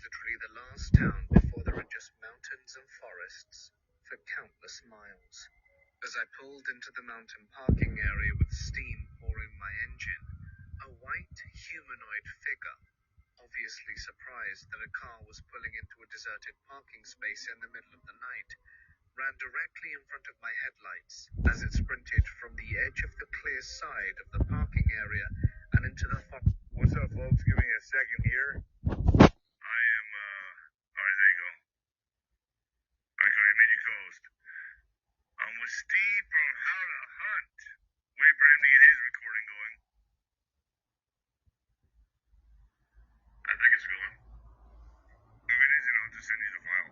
literally the last town before there are just mountains and forests for countless miles. As I pulled into the mountain parking area with steam pouring my engine, a white humanoid figure, obviously surprised that a car was pulling into a deserted parking space in the middle of the night, ran directly in front of my headlights as it sprinted from the edge of the clear side of the parking area and into the What's up, folks? Give me a second here. Alright, there you go. Okay, I made you co-host. I'm with Steve from How to Hunt. Wait for him to get his recording going. I think it's going. If it isn't, I'll just send you the file.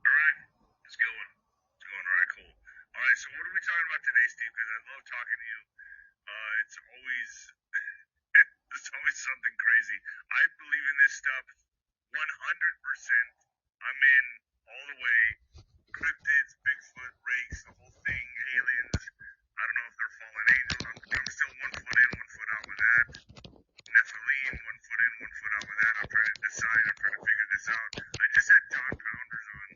Alright, it's going. It's going. Alright, cool. Alright, so what are we talking about today, Steve? Because I love talking to you. It's always... there's always something crazy. I believe in this stuff 100%. I'm in all the way. Cryptids, Bigfoot, rakes, the whole thing, aliens. I don't know if they're fallen angels. I'm still 1 foot in, 1 foot out with that. Nephilim, 1 foot in, 1 foot out with that. I'm trying to decide. I'm trying to figure this out. I just had John Pounders on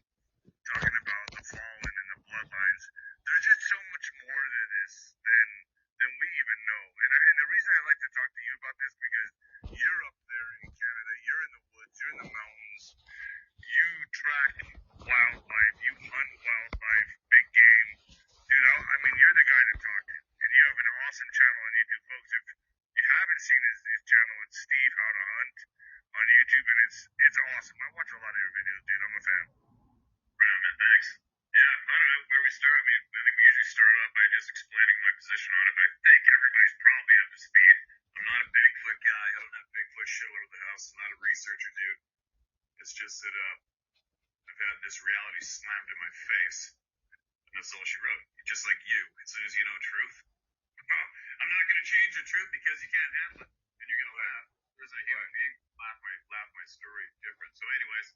talking about the fallen and the bloodlines. There's just so much more to this than we even know. And the reason I like to talk to you about this because you're up there in Canada, you're in the woods, you're in the mountains, you track wildlife, you hunt wildlife, big game. Dude, I mean, you're the guy to talk to. And you have an awesome channel on YouTube, folks. If you haven't seen his channel, it's Steve How to Hunt on YouTube, and it's awesome. I watch a lot of your videos, dude. I'm a fan. Right on, man. Thanks. Yeah, I don't know where we start. I mean, I think we usually start off by just explaining my position on it, but I think everybody's probably up to speed. I'm not a Bigfoot guy. I don't have Bigfoot shit all over the house. I'm not a researcher, dude. It's just that I've had this reality slammed in my face, and that's all she wrote. Just like you, as soon as you know truth. Well, I'm not going to change the truth because you can't handle it, and you're going to laugh. There isn't a human being laugh my story different. So anyways,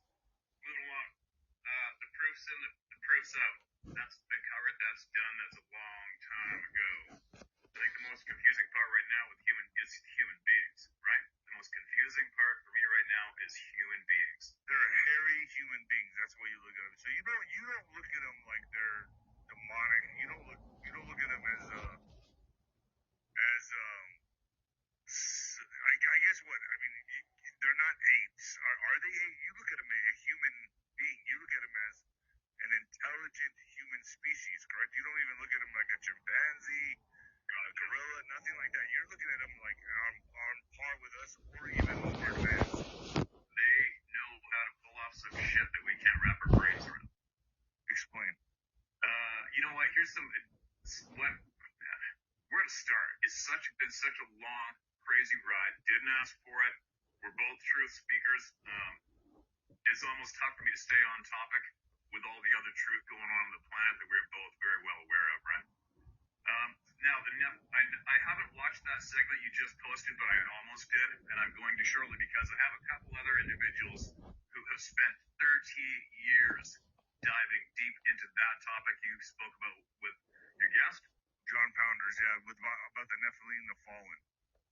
moving along. The proof's in, the proof's out. That's been covered, that's done, that's a long time ago. I think the most confusing part right now is human beings, right? The most confusing part for me right now is human beings. They're hairy human beings, that's the way you look at them. So you don't look at them like they're demonic. You don't look at them as I guess what, I mean, they're not apes. Are they apes? You look at them as a human being. You look at them as an intelligent human species, correct? You don't even look at them like a chimpanzee, a gorilla, nothing like that. You're looking at them like on par with us or even more advanced. They know how to pull off some shit that we can't wrap our brains around. Explain. You know what? Here's where to start. It's been such a long, crazy ride. Didn't ask for it. We're both truth speakers. It's almost tough for me to stay on topic with all the other truth going on the planet that we're both very well aware of, right? Now, I haven't watched that segment you just posted, but I almost did, and I'm going to shortly because I have a couple other individuals who have spent 30 years diving deep into that topic you spoke about with your guest. John Pounders, yeah, about the Nephilim, the fallen.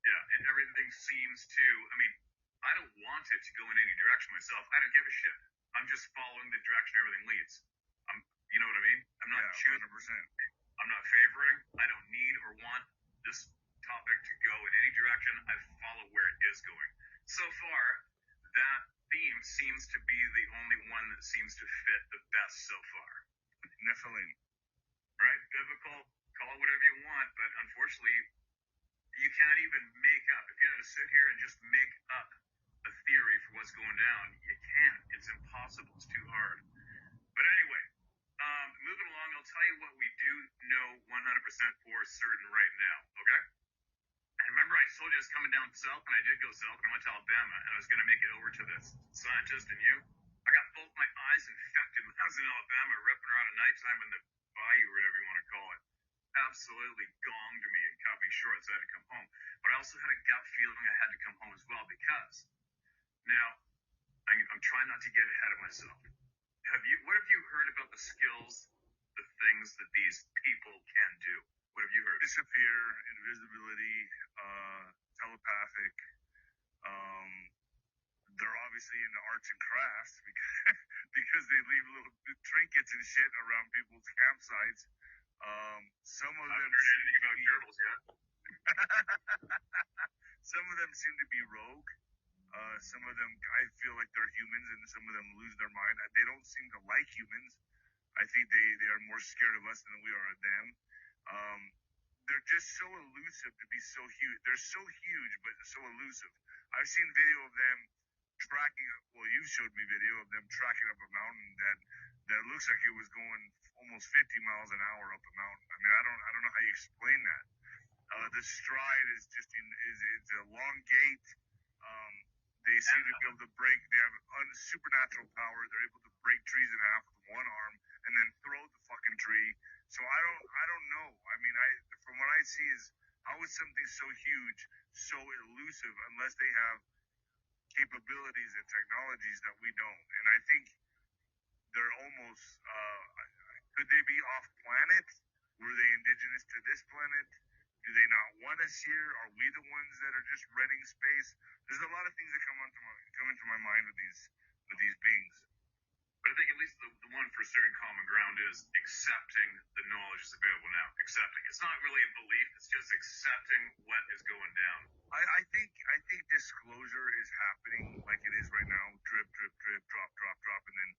Yeah, and everything seems to, I mean, I don't want it to go in any direction myself. I don't give a shit. I'm just following the direction everything leads. You know what I mean? I'm not choosing. 100%. I'm not favoring. I don't need or want this topic to go in any direction. I follow where it is going. So far, that theme seems to be the only one that seems to fit the best so far. Nephilim. Right? Biblical, call it whatever you want, but unfortunately, you can't even make up. If you had to sit here and just make up a theory for what's going down, you can't. It's impossible. It's too hard. But anyway, moving along, I'll tell you what we do know 100% for certain right now, okay? And remember I told you I was coming down south, and I did go south, and I went to Alabama, and I was going to make it over to this scientist and you. I got both my eyes infected when I was in Alabama, ripping around at nighttime in the bayou, whatever you want to call it. Absolutely gonged me and cut me short, so I had to come home. But I also had a gut feeling I had to come home as well because, now, I'm trying not to get ahead of myself. What have you heard about the skills, the things that these people can do? What have you heard? Disappear, invisibility, telepathic, they're obviously into arts and crafts because they leave little trinkets and shit around people's campsites. Some of I them haven't heard anything about gerbils yet. some of them seem to be rogue. Some of them, I feel like they're humans, and some of them lose their mind. They don't seem to like humans. I think they are more scared of us than we are of them. Um, they're just so elusive to be so huge. They're so huge, but so elusive. I've seen video of them tracking. Well, you showed me video of them tracking up a mountain that looks like it was going almost 50 miles an hour up a mountain. I mean, I don't know how you explain that. The stride is just it's a long gait. Um, they seem to be able to break. They have supernatural power. They're able to break trees in half with one arm and then throw the fucking tree. So I don't know. I mean, from what I see is how is something so huge so elusive unless they have capabilities and technologies that we don't. And I think they're almost could they be off planet? Were they indigenous to this planet? Do they not want us here? Are we the ones that are just renting space? There's a lot of things that come into my mind with these beings. But I think at least the one for certain common ground is accepting the knowledge is available now. Accepting. It's not really a belief. It's just accepting what is going down. I think disclosure is happening like it is right now. Drip, drip, drip, drop, drop, drop, and then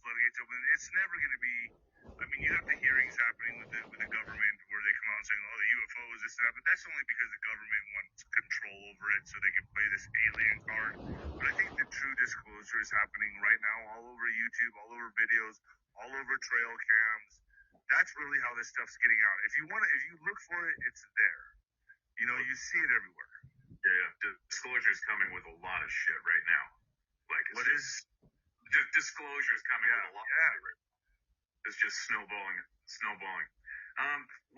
floodgates open. It's never going to be. I mean, you have the hearings happening with the government where they come out saying, "Oh, the UFOs, this and that," but that's only because the government wants control over it, so they can play this alien card. But I think the true disclosure is happening right now, all over YouTube, all over videos, all over trail cams. That's really how this stuff's getting out. If you look for it, it's there. You know, you see it everywhere. Yeah. Disclosure is coming with a lot of shit right now. Like, What is? Disclosure is coming with a lot of shit right now. It's just snowballing.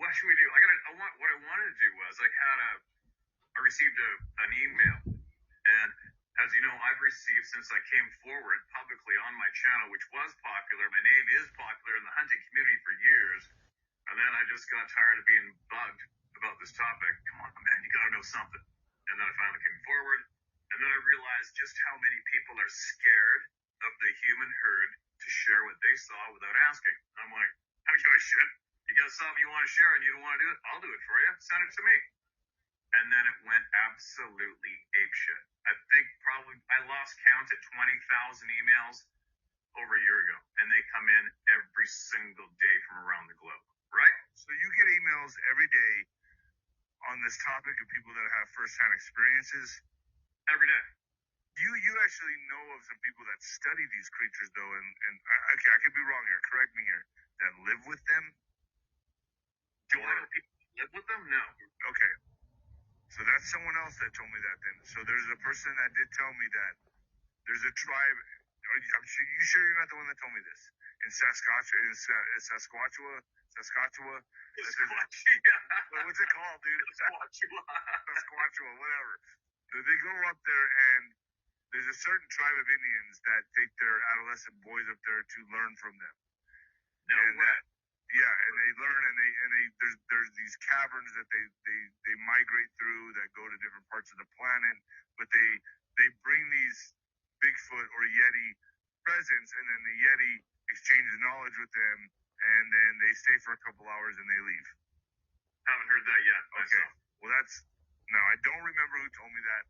What should we do? What I wanted to do was I received an email, and as you know, I've received since I came forward publicly on my channel, which was popular. My name is popular in the hunting community for years, and then I just got tired of being bugged about this topic. Come on, man, you gotta know something. And then I finally came forward, and then I realized just how many people are scared of the human herd to share what they saw without asking. I'm like, I don't give a shit. You got something you want to share and you don't want to do it? I'll do it for you. Send it to me. And then it went absolutely apeshit. I think probably I lost count at 20,000 emails over a year ago, and they come in every single day from around the globe, right? So you get emails every day on this topic of people that have first-hand experiences. Every day. You actually know of some people that study these creatures though, and okay, I could be wrong here. Correct me here. That live with them. Do I know people live with them? No. Okay. So that's someone else that told me that then. So there's a person that did tell me that there's a tribe. I'm sure you're not the one that told me this. In Saskatchewan. What's it called, dude? Saskatchewan, whatever. They go up there and there's a certain tribe of Indians that take their adolescent boys up there to learn from them. No and way. And they learn and there's these caverns that they migrate through that go to different parts of the planet, but they bring these Bigfoot or Yeti presents, and then the Yeti exchanges knowledge with them, and then they stay for a couple hours and they leave. Haven't heard that yet. Okay. Well, I don't remember who told me that.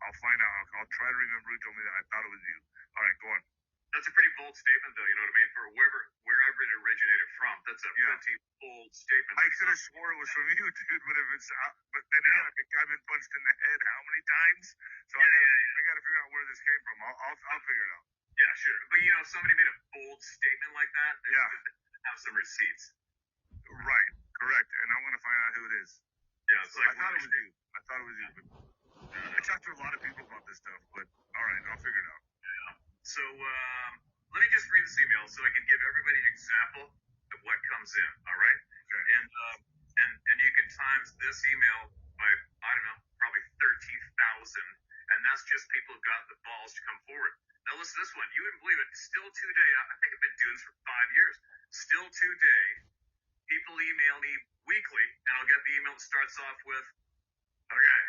I'll find out. I'll try to remember who told me that. I thought it was you. All right, go on. That's a pretty bold statement, though. You know what I mean? For wherever it originated from, that's a pretty bold statement. I could have swore it was from you, dude. But then again, I've been punched in the head how many times? So I got to figure out where this came from. I'll figure it out. Yeah, sure. But if somebody made a bold statement like that, they have some receipts. Right. Correct. And I'm gonna find out who it is. Yeah, it's like I thought it was you. I talked to a lot of people about this stuff, but all right, I'll figure it out. Yeah. So let me just read this email so I can give everybody an example of what comes in. All right. Okay. And you can times this email by I don't know, probably 13,000, and that's just people who got the balls to come forward. Now listen to this one. You wouldn't believe it. Still today, I think I've been doing this for 5 years. Still today, people email me weekly, and I'll get the email that starts off with, "Okay,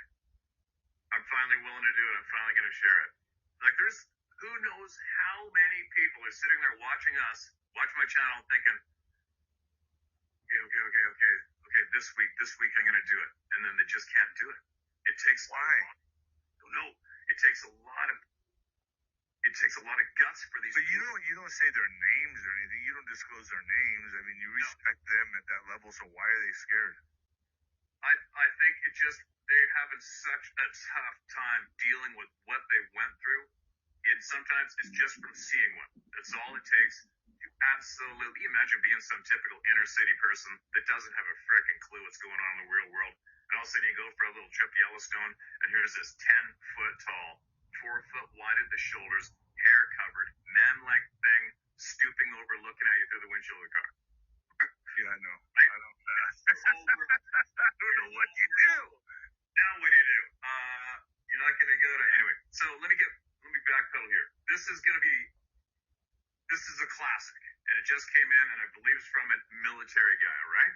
I'm finally willing to do it. I'm finally going to share it." Like, there's who knows how many people are sitting there watching us, watch my channel, thinking, okay, this week I'm gonna do it, and then they just can't do it. It takes Why? no, it takes a lot of guts for these. But you don't say their names or anything. You don't disclose their names. I mean, you respect them at that level. So why are they scared? I think it just they're having such a tough time dealing with what they went through. And sometimes it's just from seeing one. That's all it takes. You absolutely imagine being some typical inner city person that doesn't have a frickin' clue what's going on in the real world. And all of a sudden you go for a little trip to Yellowstone, and here's this 10-foot tall, 4-foot wide at the shoulders, hair covered, man-like thing stooping over, looking at you through the windshield of the car. Yeah, I know. I don't. I don't know what you do. Now what do you do? You're not gonna go to anyway. So let me backpedal here. This is a classic, and it just came in, and I believe it's from a military guy. All right.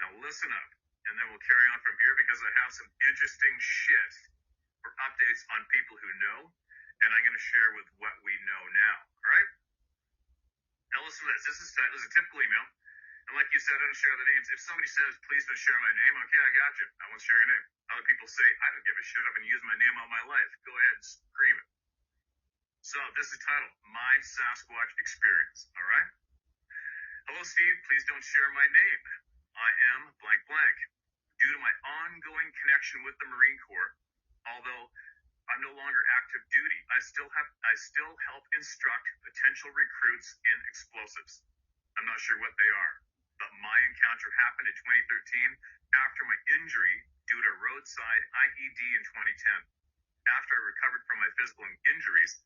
Now listen up, and then we'll carry on from here because I have some interesting shit or updates on people who know, and I'm gonna share with what we know now. All right. Now listen to this. This is a typical email. And like you said, I don't share the names. If somebody says, please don't share my name, okay, I got you. I won't share your name. Other people say, I don't give a shit. I've been using my name all my life. Go ahead and scream it. So this is titled, My Sasquatch Experience. All right? Hello, Steve. Please don't share my name. I am blank blank. Due to my ongoing connection with the Marine Corps, although I'm no longer active duty, I still help instruct potential recruits in explosives. I'm not sure what they are, but my encounter happened in 2013 after my injury due to roadside IED in 2010. After I recovered from my physical injuries,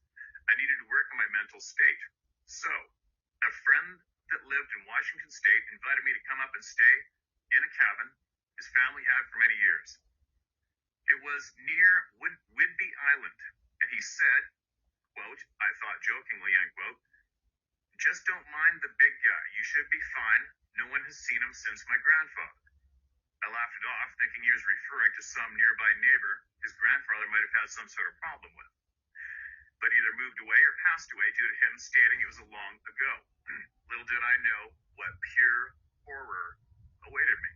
I needed to work on my mental state. So, a friend that lived in Washington State invited me to come up and stay in a cabin his family had for many years. It was near Whidbey Island, and he said, quote, I thought jokingly, unquote, just don't mind the big guy. You should be fine. No one has seen him since my grandfather. I laughed it off, thinking he was referring to some nearby neighbor his grandfather might have had some sort of problem with, but either moved away or passed away due to him stating it was long ago. Little did I know what pure horror awaited me.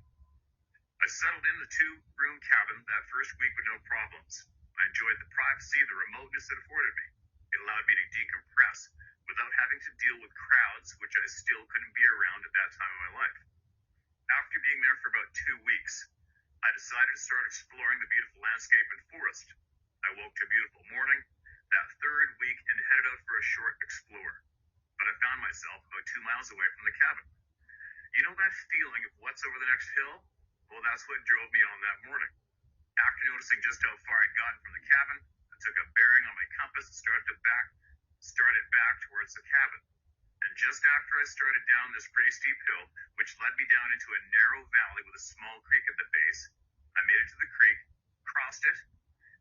I settled in the 2-room cabin that first week with no problems. I enjoyed the privacy, the remoteness it afforded me. It allowed me to decompress without having to deal with crowds, which I still couldn't be around at that time of my life. After being there for about 2 weeks, I decided to start exploring the beautiful landscape and forest. I woke to a beautiful morning that third week and headed out for a short explore. But I found myself about 2 miles away from the cabin. You know that feeling of what's over the next hill? Well, that's what drove me on that morning. After noticing just how far I'd gotten from the cabin, I took a bearing on my compass and started back towards the cabin. And just after I started down this pretty steep hill, which led me down into a narrow valley with a small creek at the base, I made it to the creek, crossed it.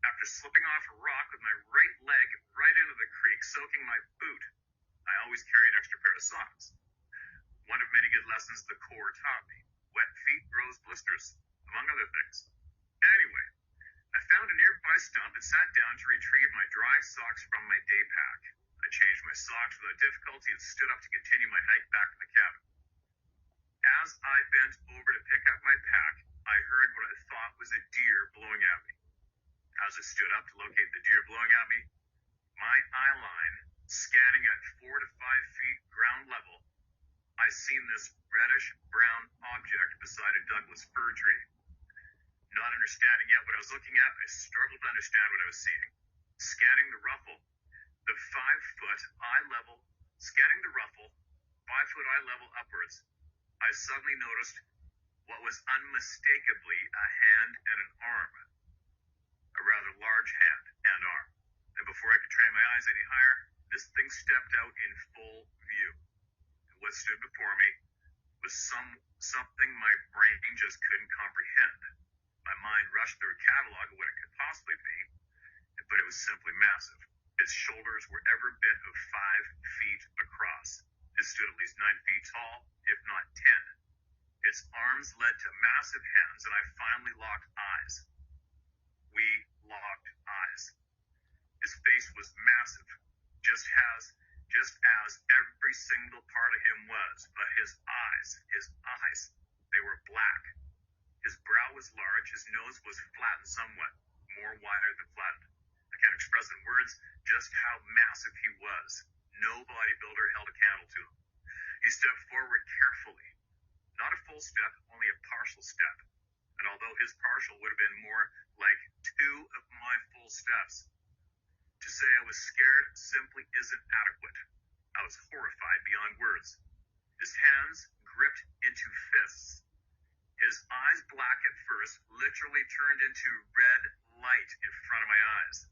After slipping off a rock with my right leg right into the creek, soaking my boot, I always carry an extra pair of socks. One of many good lessons the Corps taught me. Wet feet grows blisters, among other things. Anyway, I found a nearby stump and sat down to retrieve my dry socks from my day pack. I changed my socks without difficulty and stood up to continue my hike back to the cabin. As I bent over to pick up my pack, I heard what I thought was a deer blowing at me. As I stood up to locate the deer blowing at me, my eye line scanning at 4 to 5 feet ground level, I seen this reddish-brown object beside a Douglas fir tree. Not understanding yet what I was looking at, I struggled to understand what I was seeing. Scanning the ruffle, scanning the ruffle, 5-foot eye level upwards, I suddenly noticed what was unmistakably a hand and an arm. A rather large hand and arm. And before I could train my eyes any higher, this thing stepped out in full view. What stood before me was something my brain just couldn't comprehend. My mind rushed through a catalog of what it could possibly be, but it was simply massive. Its shoulders were every bit of 5 feet across. It stood at least 9 feet tall, if not 10. Its arms led to massive hands, and I finally locked eyes. We locked eyes. His face was massive, just as every single part of him was, but his eyes, they were black. His brow was large, his nose was flattened somewhat, more wider than flattened. I can't express in words just how massive he was. No bodybuilder held a candle to him. He stepped forward carefully. Not a full step, only a partial step. And although his partial would have been more like 2 of my full steps, to say I was scared simply isn't adequate. I was horrified beyond words. His hands gripped into fists. His eyes, black at first, literally turned into red light in front of my eyes.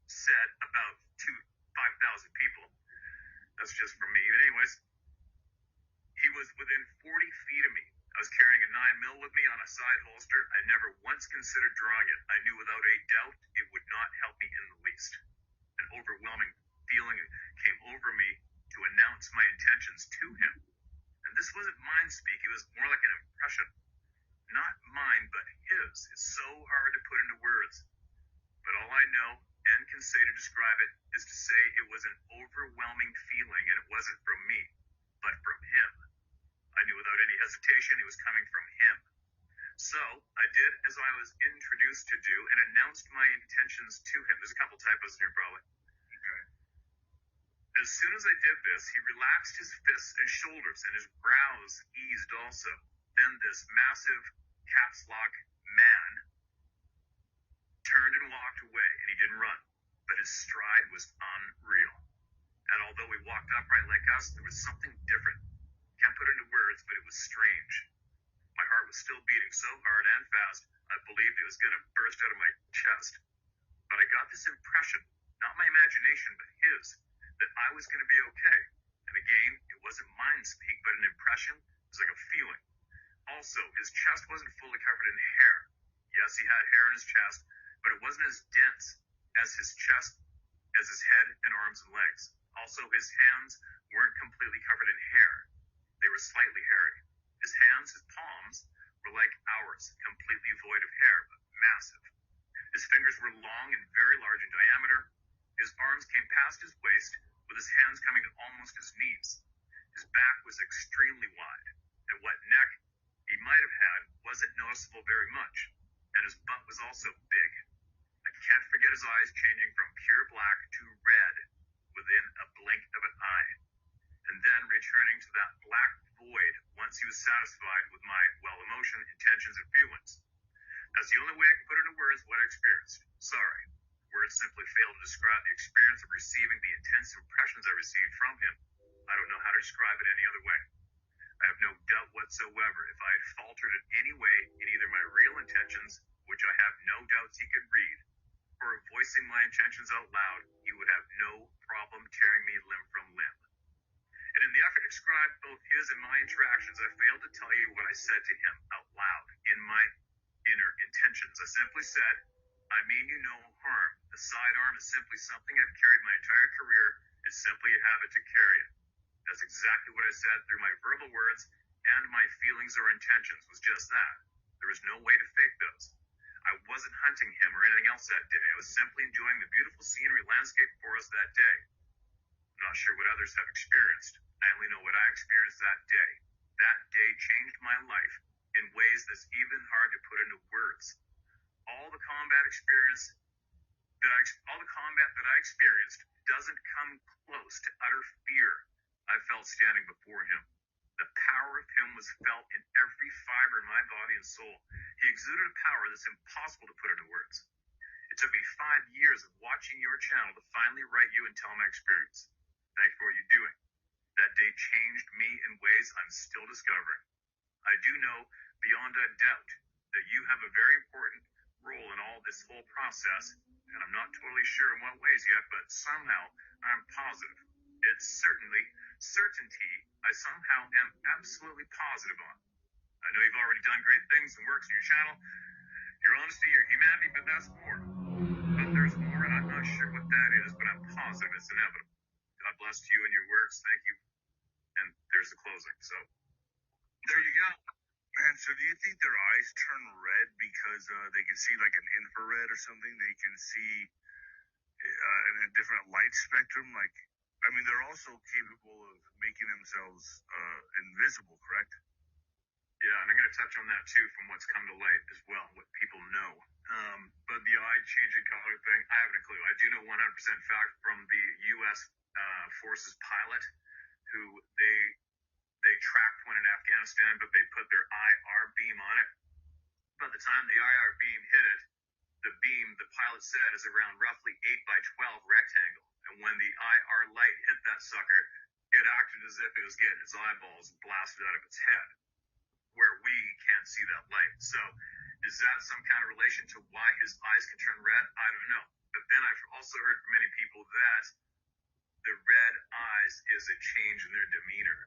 Said about 5,000 people. That's just from me. But anyways, he was within 40 feet of me. I was carrying a 9mm with me on a side holster. I never once considered drawing it. I knew without a doubt it would not help me in the least. An overwhelming feeling came over me to announce my intentions to him. And this wasn't mind speak, it was more like an impression. Not mine, but his. It's so hard to put into words. But all I know and can say to describe it is to say it was an overwhelming feeling, and it wasn't from me, but from him. I knew without any hesitation it was coming from him. So I did as I was introduced to do and announced my intentions to him. There's a couple typos in here probably. Okay. As soon as I did this, he relaxed his fists and shoulders, and his brows eased also. Then this massive caps lock man turned and walked away, and he didn't run, but his stride was unreal. And although he walked upright like us, there was something different. Can't put it into words, but it was strange. My heart was still beating so hard and fast, I believed it was going to burst out of my chest. But I got this impression, not my imagination, but his, that I was going to be okay. And again, it wasn't mind speak, but an impression. It was like a feeling. Also, his chest wasn't fully covered in hair. Yes, he had hair in his chest, but it wasn't as dense as his chest, as his head and arms and legs. Also, his hands weren't completely covered in hair. They were slightly hairy. His hands, his palms, were like ours, completely void of hair, but massive. His fingers were long and very large in diameter. His arms came past his waist, with his hands coming to almost his knees. His back was extremely wide, and what neck he might have had wasn't noticeable very much, and his butt was also big. I can't forget his eyes changing from pure black to red within a blink of an eye, and then returning to that black void once he was satisfied with my, emotion, intentions, and feelings. That's the only way I can put into words what I experienced. Sorry. Words simply fail to describe the experience of receiving the intense impressions I received from him. I don't know how to describe it any other way. I have no doubt whatsoever if I had faltered in any way in either my real intentions, which I have no doubts he could read, or voicing my intentions out loud, he would have no problem tearing me limb from limb. And in the effort to describe both his and my interactions, I failed to tell you what I said to him out loud in my inner intentions. I simply said, I mean you no harm. The sidearm is simply something I've carried my entire career. It's simply a habit to carry it. That's exactly what I said through my verbal words, and my feelings or intentions was just that. There was no way to fake those. I wasn't hunting him or anything else that day. I was simply enjoying the beautiful scenery landscape for us that day. I'm not sure what others have experienced. I only know what I experienced that day. That day changed my life in ways that's even hard to put into words. All the combat that I experienced doesn't come close to utter fear I felt standing before him. The power of him was felt in every fiber in my body and soul. He exuded a power that's impossible to put into words. It took me 5 years of watching your channel to finally write you and tell my experience. Thank you for what you're doing. That day changed me in ways I'm still discovering. I do know beyond a doubt that you have a very important role in all this whole process, and I'm not totally sure in what ways yet, but somehow I'm positive. It's certainty I somehow am absolutely positive on. I know you've already done great things and works in your channel, your honesty, your humanity, but that's more. But there's more, and I'm not sure what that is, but I'm positive it's inevitable. God bless you and your works. Thank you. And there's the closing. So There you go. Man, so do you think their eyes turn red because they can see like an infrared or something? They can see in a different light spectrum. Like, I mean, they're also capable of making themselves invisible, correct? Yeah, and I'm going to touch on that too from what's come to light as well, what people know. But the eye changing color thing, I haven't a clue. I do know 100% fact from the U.S. Forces pilot who they tracked one in Afghanistan, but they put their IR beam on it. By the time the IR beam hit it, the beam, the pilot said, is around roughly 8 by 12 rectangle. And when the IR light hit that sucker, it acted as if it was getting its eyeballs blasted out of its head, where we can't see that light. So is that some kind of relation to why his eyes can turn red? I don't know. But then I've also heard from many people that the red eyes is a change in their demeanor,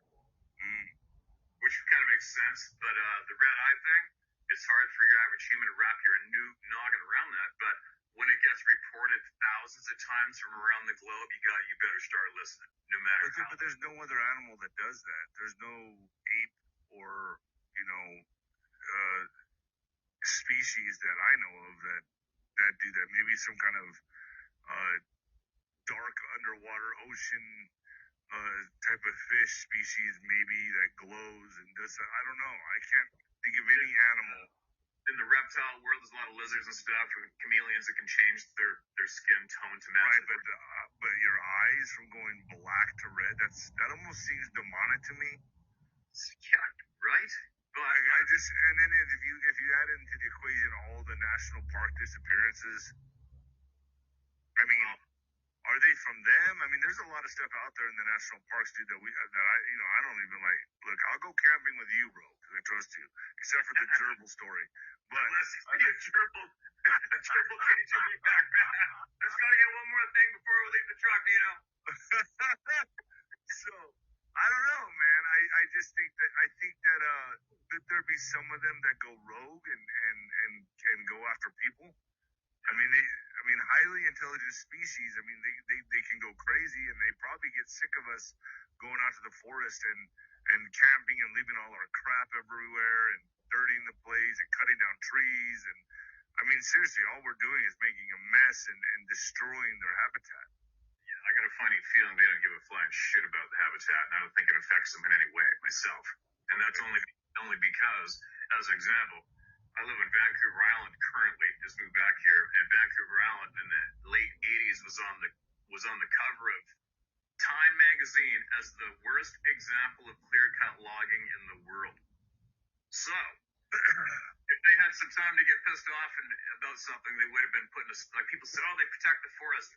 which kind of makes sense. But the red eye thing, it's hard for your average human to wrap your new noggin around that. But when it gets reported thousands of times from around the globe, you better start listening, no matter how. But there's no other animal that does that. There's no ape or, you know, species that I know of that do that. Maybe some kind of dark underwater ocean type of fish species, maybe that glows and does that. I don't know. I can't think of any animal. In the reptile world, there's a lot of lizards and stuff, and chameleons that can change their skin tone to match. Right, but your eyes from going black to red, that almost seems demonic to me. Yeah, right? But I just, and then if you add into the equation all the national park disappearances, I mean, are they from them? I mean, there's a lot of stuff out there in the national parks, dude, that I don't even like. Look, I'll go camping with you, bro, because I trust you, except for the gerbil story. But unless you gerbil, a gerbil getting to me back. Let's go to get one more thing before we leave the truck, you know. So I don't know, man. I just think that there'd be some of them that go rogue and go after people. I mean, highly intelligent species. I mean, they can go crazy, and they probably get sick of us going out to the forest and camping and leaving all our crap everywhere and dirtying the place and cutting down trees. And I mean, seriously, all we're doing is making a mess and destroying their habitat. Yeah, I got a funny feeling they don't give a flying shit about the habitat, and I don't think it affects them in any way myself. And that's only because, as an example, I live in Vancouver Island currently, just moved back here, and Vancouver Island in the late 80s was on the cover of Time magazine as the worst example of clear-cut logging in the world. So, if they had some time to get pissed off about something, they would have been putting like people said, oh, they protect the forest.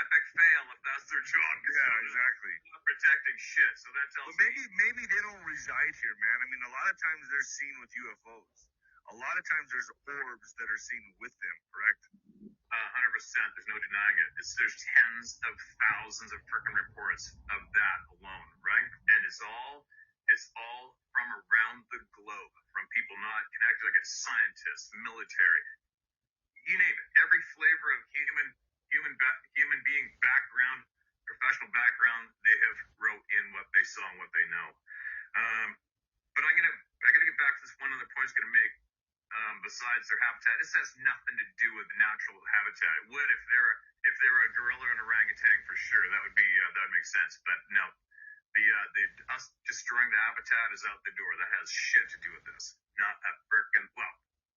Epic fail if that's their job. Yeah, exactly. Not protecting shit. So that tells me. Maybe they don't reside here, man. I mean, a lot of times they're seen with UFOs. A lot of times there's orbs that are seen with them, correct? 100%. There's no denying it. There's tens of thousands of freaking reports of that alone, right? And it's all from around the globe, from people not connected, like scientists, military, you name it. Every flavor of human being background, professional background, they have wrote in what they saw and what they know. But I gotta get back to this one other point I was gonna make. Besides their habitat, this has nothing to do with natural habitat. It would if they were a gorilla and orangutan for sure. That would make sense. But no, us destroying the habitat is out the door. That has shit to do with this. Not a frickin'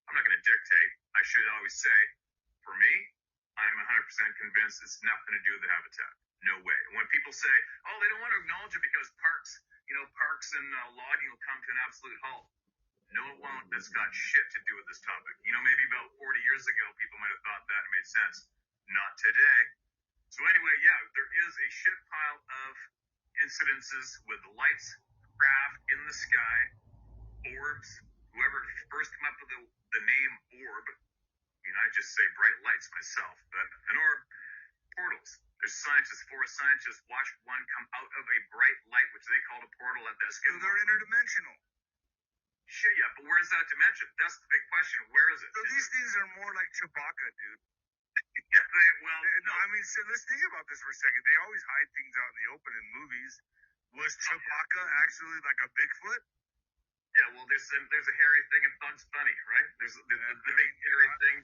I'm not gonna dictate. I should always say, for me, I'm 100% convinced it's nothing to do with the habitat. No way. And when people say, oh, they don't want to acknowledge it because parks and logging will come to an absolute halt. No, it won't. That's got shit to do with this topic. Maybe about 40 years ago, people might have thought that it made sense. Not today. So anyway, yeah, there is a shit pile of incidences with lights, craft in the sky, orbs. Whoever first came up with the name orb, I just say bright lights myself, but an orb, portals. There's forest scientists watched one come out of a bright light, which they called a portal at that skin. So they're interdimensional. Shit, yeah, but where's that dimension? That's the big question. Where is it? So these things are more like Chewbacca, dude. Yeah, no, I mean, so let's think about this for a second. They always hide things out in the open in movies. Was Chewbacca actually like a Bigfoot? Yeah, well, there's a hairy thing in Bugs Bunny, right? There's the big hairy thing.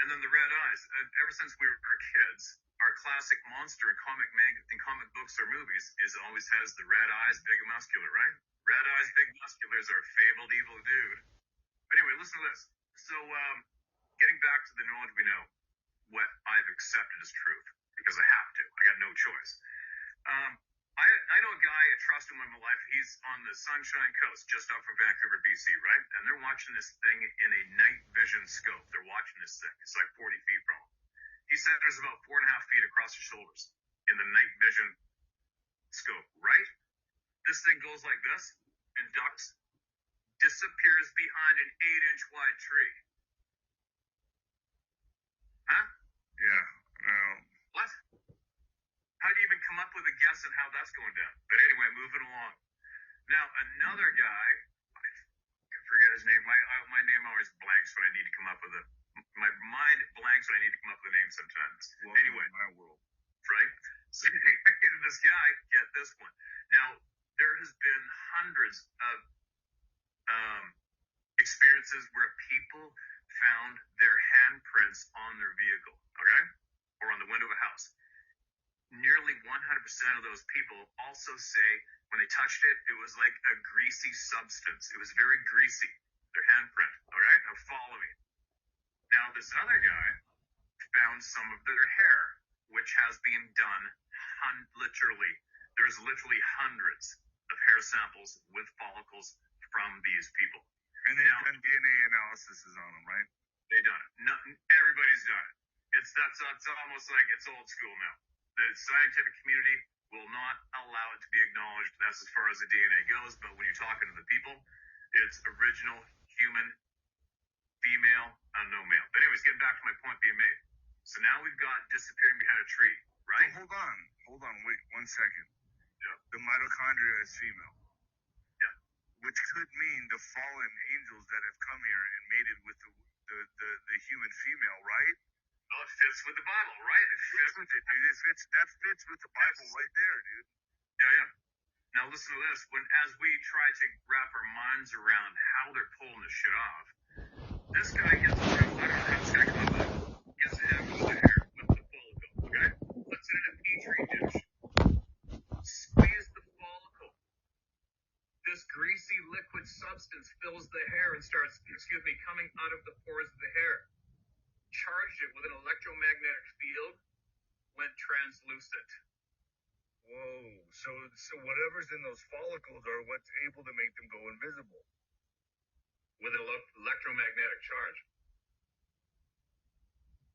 And then the red eyes. Ever since we were kids, our classic monster in comic books or movies always has the red eyes, big and muscular, right? Red eyes, big muscular is our fabled evil dude. But anyway, listen to this. So, getting back to the knowledge we know, what I've accepted as truth because I have to. I got no choice. I know a guy, I trust him in my life. He's on the Sunshine Coast, just off from Vancouver, BC, right? And they're watching this thing in a night vision scope. They're watching this thing. It's like 40 feet from him. He said there's about 4.5 feet across your shoulders in the night vision scope, right? This thing goes like this and ducks, disappears behind an 8-inch wide tree. Huh? Yeah. No. What? How do you even come up with a guess on how that's going down? But anyway, moving along. Now, another guy, I forget his name. My name always blanks when I need to come up with a. My mind blanks when I need to come up with a name sometimes. Welcome Anyway, to my world. right? So this guy, get this one. Now, there has been hundreds of experiences where people found their handprints on their vehicle, okay, or on the window of a house. Nearly 100% of those people also say when they touched it, it was like a greasy substance. It was very greasy, their handprint. All right, now follow me. Now, this other guy found some of their hair, which has been done literally. There's literally hundreds of hair samples with follicles from these people. And they've done DNA analysis on them, right? They done it. Everybody's done it. That's almost like it's old school now. The scientific community will not allow it to be acknowledged. That's as far as the DNA goes. But when you're talking to the people, it's original human, female, no male. But anyways, getting back to my point being made. So now we've got disappearing behind a tree, right? So hold on, wait 1 second. Yeah. The mitochondria is female. Yeah. Which could mean the fallen angels that have come here and mated with the human female, right? Well, it fits with the Bible, right? It fits with it, dude. That fits with the Bible right there, dude. Yeah. Now listen to this. As we try to wrap our minds around how they're pulling this shit off, this guy gets I don't know how this guy comes up. Gets it with the hair, with the follicle, okay? Puts it in a petri dish. Squeeze the follicle. This greasy liquid substance fills the hair and starts, coming out of the pores of the hair. Charged it with an electromagnetic field, went translucent. Whoa. So whatever's in those follicles are what's able to make them go invisible. With an electromagnetic charge.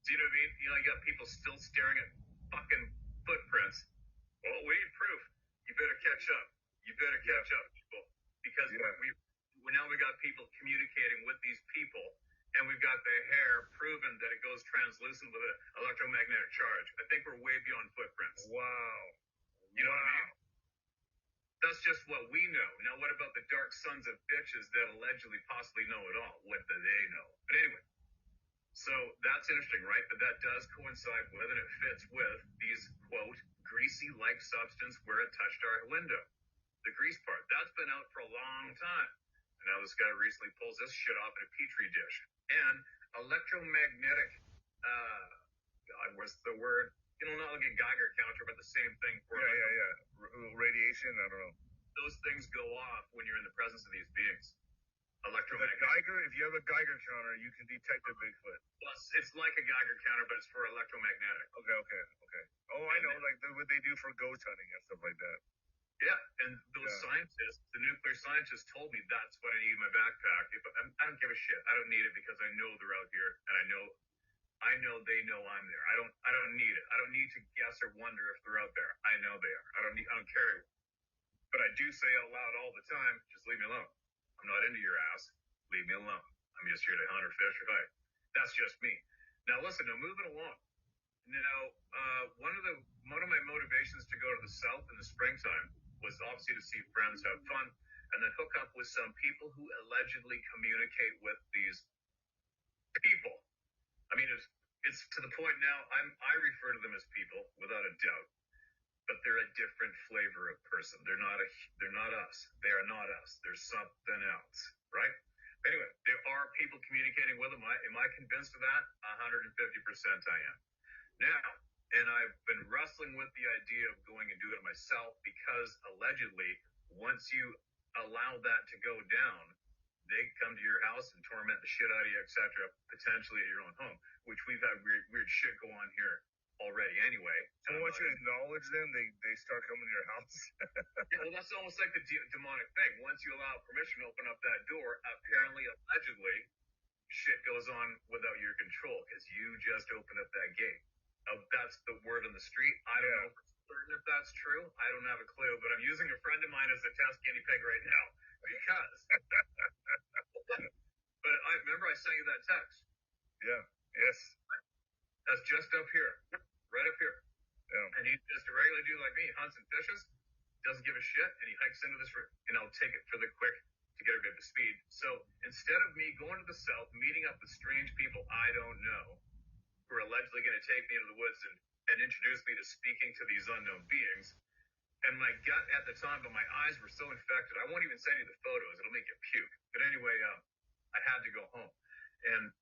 Do you know what I mean? You got people still staring at fucking footprints. Well, we need proof. You better catch up. You better catch up, people. Because now we got people communicating with these people, and we've got the hair proven that it goes translucent with an electromagnetic charge. I think we're way beyond footprints. Wow. You know what I mean? That's just what we know. Now, what about the dark sons of bitches that allegedly possibly know it all? What do they know? But anyway, so that's interesting, right? But that does coincide with, and it fits with, these, quote, greasy-like substance where it touched our window. The grease part. That's been out for a long time. And now this guy recently pulls this shit off in a petri dish. And electromagnetic, what's the word? Not like a Geiger counter, but the same thing for radiation. I don't know. Those things go off when you're in the presence of these beings. Electromagnetic. Geiger. If you have a Geiger counter, you can detect a Bigfoot. Well, it's like a Geiger counter, but it's for electromagnetic. Okay. Oh, I know, like what they do for ghost hunting and stuff like that. Yeah, and those scientists, the nuclear scientists, told me that's what I need in my backpack. I don't give a shit. I don't need it because I know they're out here, and I know they know I'm there. I don't need it. I don't need to guess or wonder if they're out there. I know they are. I don't carry one. But I do say out loud all the time, just leave me alone. I'm not into your ass. Leave me alone. I'm just here to hunt or fish or fight. That's just me. Now listen, moving along. Now, one of my motivations to go to the South in the springtime was obviously to see friends, have fun, and then hook up with some people who allegedly communicate with these people. I mean, it's to the point now, I refer to them as people without a doubt, but they're a different flavor of person. They're not us. They are not us. They're something else, right? Anyway, there are people communicating with them. Am I convinced of that? 150% I am. Now, and I've been wrestling with the idea of going and doing it myself because allegedly, once you allow that to go down, they come to your house and torment the shit out of you, etc., potentially at your own home, which we've had weird shit go on here already anyway. So once you acknowledge them, they start coming to your house. Yeah, well, that's almost like the demonic thing. Once you allow permission to open up that door, apparently, allegedly, shit goes on without your control because you just opened up that gate. That's the word on the street. I don't know for certain if that's true. I don't have a clue, but I'm using a friend of mine as a test guinea pig right now because. But I remember I sent you that text. Yeah. Yes. That's just up here, right up here. Yeah. And he's just a regular dude like me. He hunts and fishes, doesn't give a shit, and he hikes into this, and I'll take it for the quick to get a bit of speed. So instead of me going to the south, meeting up with strange people I don't know, who are allegedly going to take me into the woods and introduce me to speaking to these unknown beings, and my gut at the time, but my eyes were so infected. I won't even send you the photos; it'll make you puke. But anyway, I had to go home.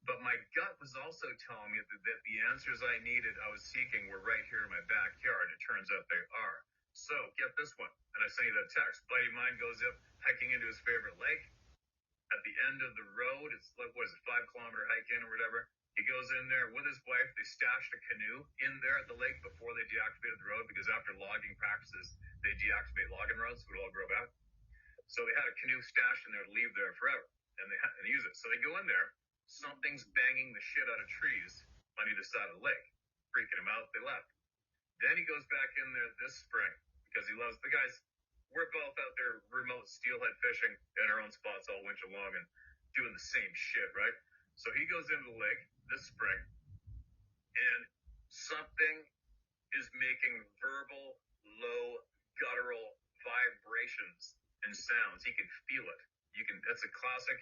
But my gut was also telling me that the answers I needed, I was seeking, were right here in my backyard. It turns out they are. So get this one, and I sent you that text. Buddy of mine goes up hiking into his favorite lake. At the end of the road, it's like, what is it, 5 kilometer hike in or whatever. He goes in there with his wife. They stashed a canoe in there at the lake before they deactivated the road because after logging practices, they deactivate logging roads, so it all grow back. So they had a canoe stashed in there to leave there forever, and they use it. So they go in there. Something's banging the shit out of trees on either side of the lake, freaking him out. They left. Then he goes back in there this spring because he loves the guys. We're both out there remote steelhead fishing in our own spots all winter long and doing the same shit, right? So he goes into the lake this spring, and something is making verbal, low, guttural vibrations and sounds. He can feel it. That's a classic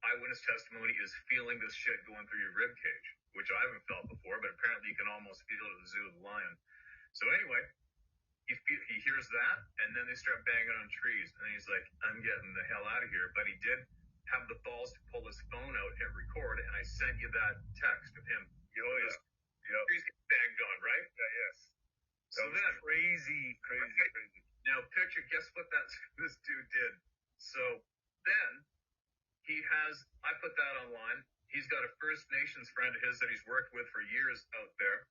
eyewitness testimony, is feeling this shit going through your rib cage, which I haven't felt before, but apparently you can almost feel it at the zoo of the lion. So anyway, he hears that, and then they start banging on trees, and he's like, I'm getting the hell out of here. But he did have the balls to pull his phone out and record, and I sent you that text of him. Oh, yeah. Yep. Trees get banged on, right? Yeah, yes. So then, crazy. Now picture, guess what this dude did? So then I put that online. He's got a First Nations friend of his that he's worked with for years out there.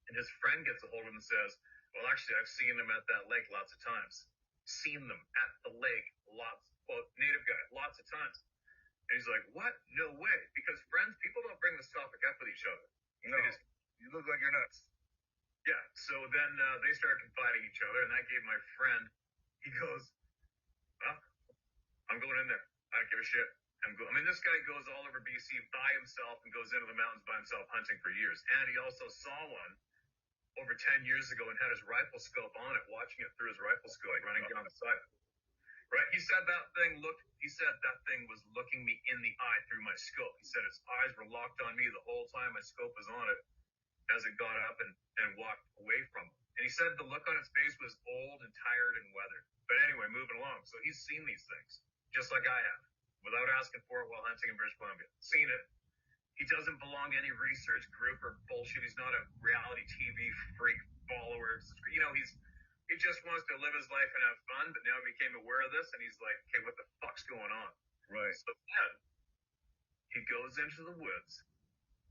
And his friend gets a hold of him and says, well, actually, I've seen them at that lake lots of times. Seen them at the lake native guy, lots of times. And he's like, what? No way. Because people don't bring this topic up with each other. No, you look like you're nuts. Yeah, so then they started confiding each other, and that gave my friend, he goes, well, I'm going in there. I don't give a shit. This guy goes all over BC by himself and goes into the mountains by himself hunting for years. And he also saw one over 10 years ago and had his rifle scope on it, watching it through his rifle scope, running down the side. Right? He said that thing was looking me in the eye through my scope. He said its eyes were locked on me the whole time my scope was on it as it got up and walked away from him. And he said the look on its face was old and tired and weathered. But anyway, moving along. So he's seen these things, just like I have, without asking for it while hunting in British Columbia. Seen it. He doesn't belong to any research group or bullshit. He's not a reality TV freak follower. He just wants to live his life and have fun, but now he became aware of this, and he's like, okay, what the fuck's going on? Right. So then he goes into the woods,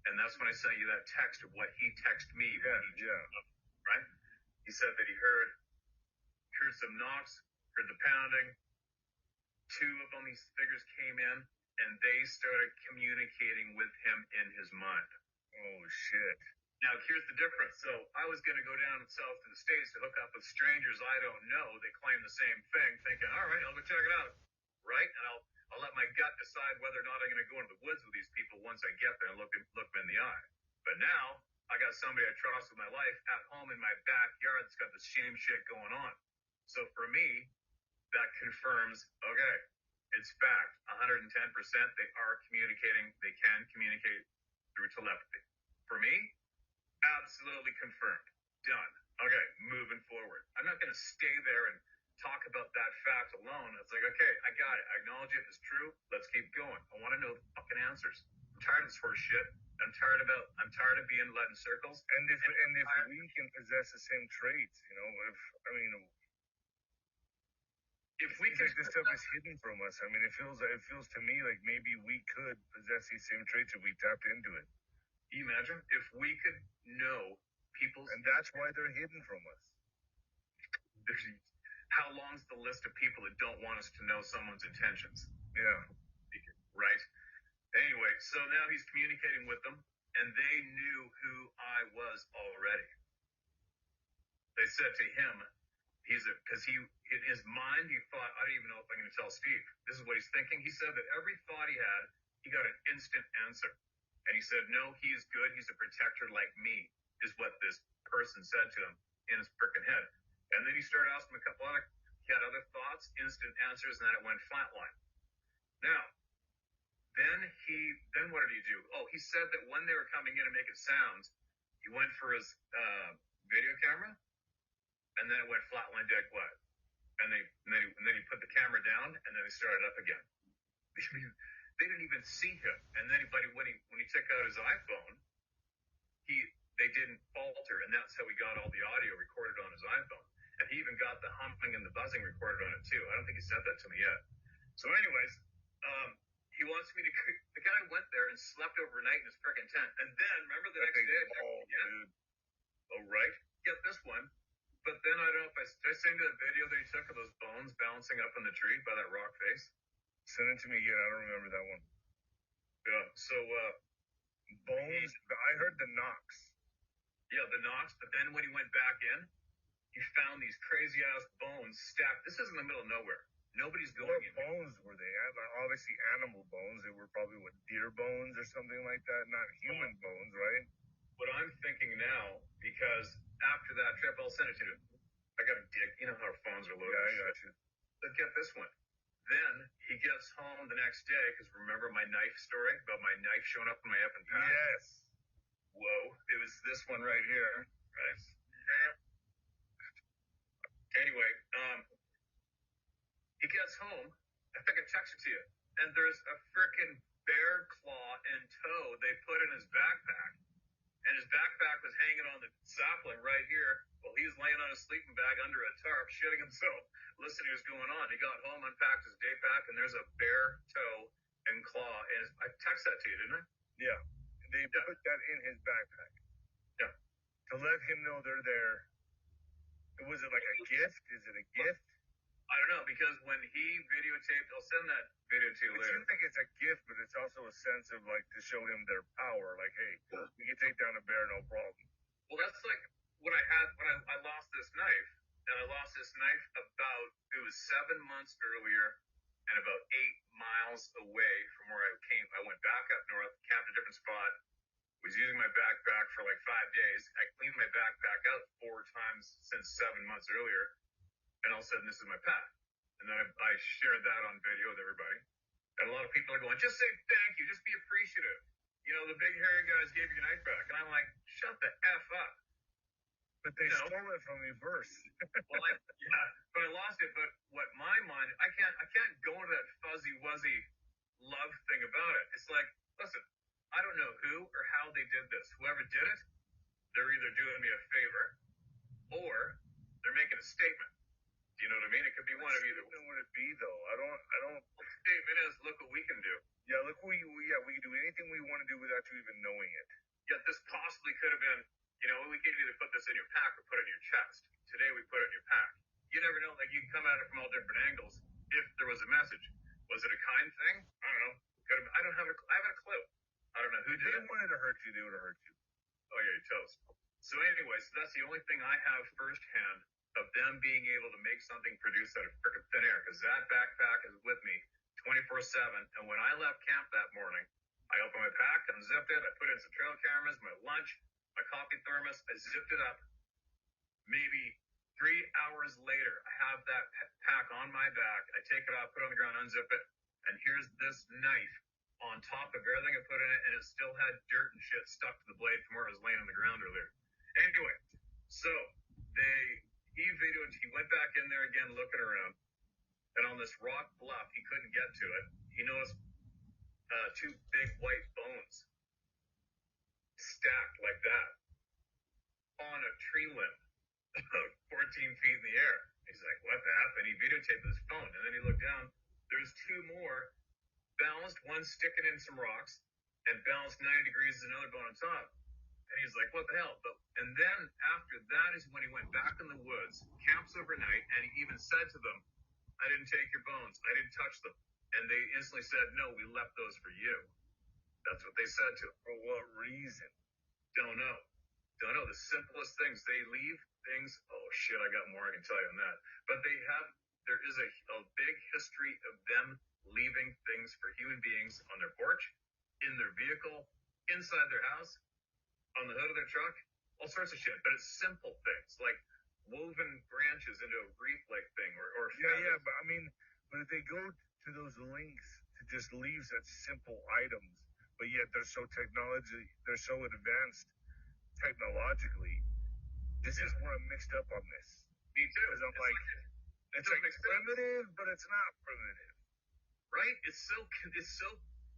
and that's when I sent you that text of what he texted me. Right? He said that he heard some knocks, heard the pounding. Two of them, these figures came in, and they started communicating with him in his mind. Oh, shit. Now, here's the difference. So I was going to go down south to the States to hook up with strangers I don't know. They claim the same thing, thinking, all right, I'll go check it out. Right? And I'll let my gut decide whether or not I'm going to go into the woods with these people once I get there and look them in the eye. But now I got somebody I trust with my life at home in my backyard that's got the same shit going on. So for me, that confirms, okay, it's fact. 110% they are communicating. They can communicate through telepathy. For me, absolutely confirmed. Done. Okay, moving forward. I'm not going to stay there and talk about that fact alone. It's like, okay, I got it. I acknowledge it. It's true. Let's keep going. I want to know the fucking answers. I'm tired of this horse shit. I'm tired of being led in circles. And if we can possess the same traits, if we can, like this stuff is hidden from us. I mean, it feels to me like maybe we could possess these same traits if we tapped into it. you imagine if we could know people's, and that's why they're hidden from us. How long's the list of people that don't want us to know someone's intentions? Yeah. Right? Anyway, so now he's communicating with them, and they knew who I was already. They said to him, because in his mind, he thought, I don't even know if I'm going to tell Steve. This is what he's thinking. He said that every thought he had, he got an instant answer. And he said, no, he is good. He's a protector like me, is what this person said to him in his frickin' head. And then he started asking a couple other, he had other thoughts, instant answers, and then it went flatline. Now, then what did he do? Oh, he said that when they were coming in and making sounds, he went for his video camera, and then it went flatline dead quiet. And then he put the camera down, and then he started up again. They didn't even see him. And then when he took out his iPhone, they didn't falter, and that's how he got all the audio recorded on his iPhone. And he even got the humming and the buzzing recorded on it too. I don't think he sent that to me yet. So anyways, he wants me to, the guy went there and slept overnight in his freaking tent. And then, remember the next day? Dude. Oh, right. Get this one. But then I don't know if did I send you the video that he took of those bones bouncing up in the tree by that rock face? Send it to me again. I don't remember that one. Yeah. So, bones. I heard the knocks. Yeah, the knocks. But then when he went back in, he found these crazy ass bones stacked. This is in the middle of nowhere. Nobody's going in. What bones were they? Obviously animal bones. They were probably deer bones or something like that. Not human bones, right? What I'm thinking now, because after that trip, I'll send it to you. I gotta dig. You know how our phones are loaded. Yeah, I got you. But get this one. Then he gets home the next day, because remember my knife story about my knife showing up in my effing pack? Yes. Whoa. It was this one right here. Right? Anyway, he gets home. I think I texted to you. And there's a freaking bear claw and toe they put in his backpack. And his backpack was hanging on the sapling right here while he was laying on his sleeping bag under a tarp, shitting himself, listening to what's going on. He got home, unpacked his day pack, and there's a bear toe and claw. And I texted that to you, didn't I? Yeah. They put that in his backpack. Yeah. To let him know they're there. Was it like a gift? Is it a gift? I don't know, because when he videotaped, I'll send that video to you later. You think it's a gift, but it's also a sense of like to show him their power. Like, hey, we can take down a bear, no problem. Well, that's like when I lost this knife, and I lost this knife it was 7 months earlier, and about 8 miles away from where I came. I went back up north, camped a different spot, was using my backpack for like 5 days. I cleaned my backpack out 4 times since 7 months earlier, and all of a sudden this is my pack. And then I shared that on video with everybody. And a lot of people are going, just say thank you, just be appreciative. You know, the big hairy guys gave you your knife back. And I'm like, shut the F up. But they stole it from me first. Well, but I lost it. But what my mind, I can't go into that fuzzy wuzzy love thing about it. It's like, listen, I don't know who or how they did this. Whoever did it, they're either doing me a favor or they're making a statement. Do you know what I mean? It could be one of either. What would it be though? I don't. The statement is, look what we can do. Yeah, look we can do anything we want to do without you even knowing it. Yet this possibly could have been, you know, we could either put this in your pack or put it in your chest. Today we put it in your pack. You never know, like you can come at it from all different angles if there was a message. Was it a kind thing? I don't know. Could have, I haven't a clue. I don't know who did it. If they wanted to hurt you, they would have hurt you. Oh yeah, you're toast. So anyways, that's the only thing I have firsthand of them being able to make something produced out of frickin' thin air, because that backpack is with me 24/7. And when I left camp that morning, I opened my pack, unzipped it, I put in some trail cameras, my lunch, my coffee thermos, I zipped it up. Maybe 3 hours later, I have that pack on my back, I take it off, put it on the ground, unzip it, and here's this knife on top of everything I put in it, and it still had dirt and shit stuck to the blade from where it was laying on the ground earlier. Anyway, so He went back in there again looking around, and on this rock bluff, he couldn't get to it. He noticed two big white bones stacked like that on a tree limb, 14 feet in the air. He's like, what the F? And he videotaped his phone. And then he looked down. There's two more balanced, one sticking in some rocks, and balanced 90 degrees is another bone on top. And he's like, what the hell? And then after that is when he went back in the woods, camps overnight, and he even said to them, I didn't take your bones. I didn't touch them. And they instantly said, no, we left those for you. That's what they said to him. For what reason? Don't know. Don't know. The simplest things. They leave things. Oh, shit, I got more I can tell you on that. But there is a big history of them leaving things for human beings on their porch, in their vehicle, inside their house, on the hood of their truck, all sorts of shit. But it's simple things like woven branches into a wreath-like thing, or yeah. But I mean, but if they go to those links to just leave such simple items, but yet they're so advanced technologically. This is where I'm mixed up on this. Me too. Because I'm it's like primitive, but it's not primitive. Right? It's so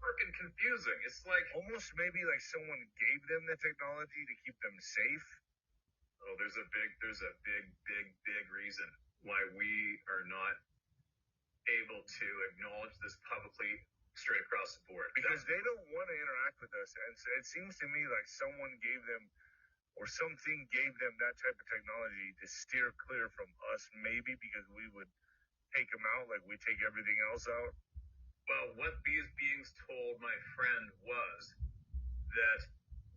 freaking confusing. It's like almost maybe like someone gave them the technology to keep them safe. Oh, there's a big reason why we are not able to acknowledge this publicly straight across the board. Because they don't want to interact with us. And so it seems to me like someone gave them, or something gave them that type of technology to steer clear from us, maybe because we would take them out like we take everything else out. Well, what these beings told my friend was that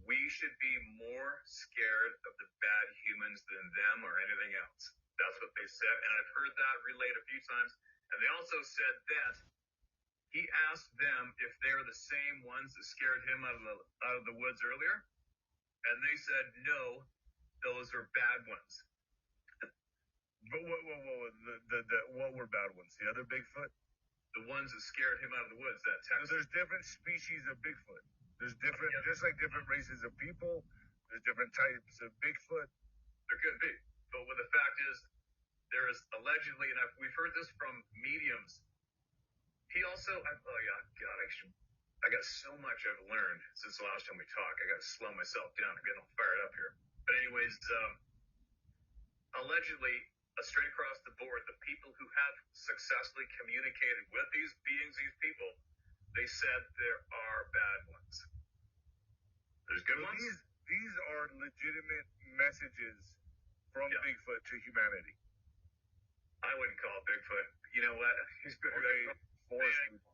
we should be more scared of the bad humans than them or anything else. That's what they said, and I've heard that relayed a few times. And they also said that he asked them if they were the same ones that scared him out of the woods earlier, and they said no, those are bad ones. But what were bad ones? The other Bigfoot? The ones that scared him out of the woods. That Texas. So there's different species of Bigfoot. There's different, just like different races of people. There's different types of Bigfoot. There could be, but what the fact is, there is allegedly, and we've heard this from mediums. He also, I got so much I've learned since the last time we talked. I got to slow myself down. I'm getting all fired up here. But anyways, allegedly, straight across the board, the people who have successfully communicated with these beings, these people, they said there are bad ones. There's good ones. These are legitimate messages from Bigfoot to humanity. I wouldn't call it Bigfoot. You know what? Forest people.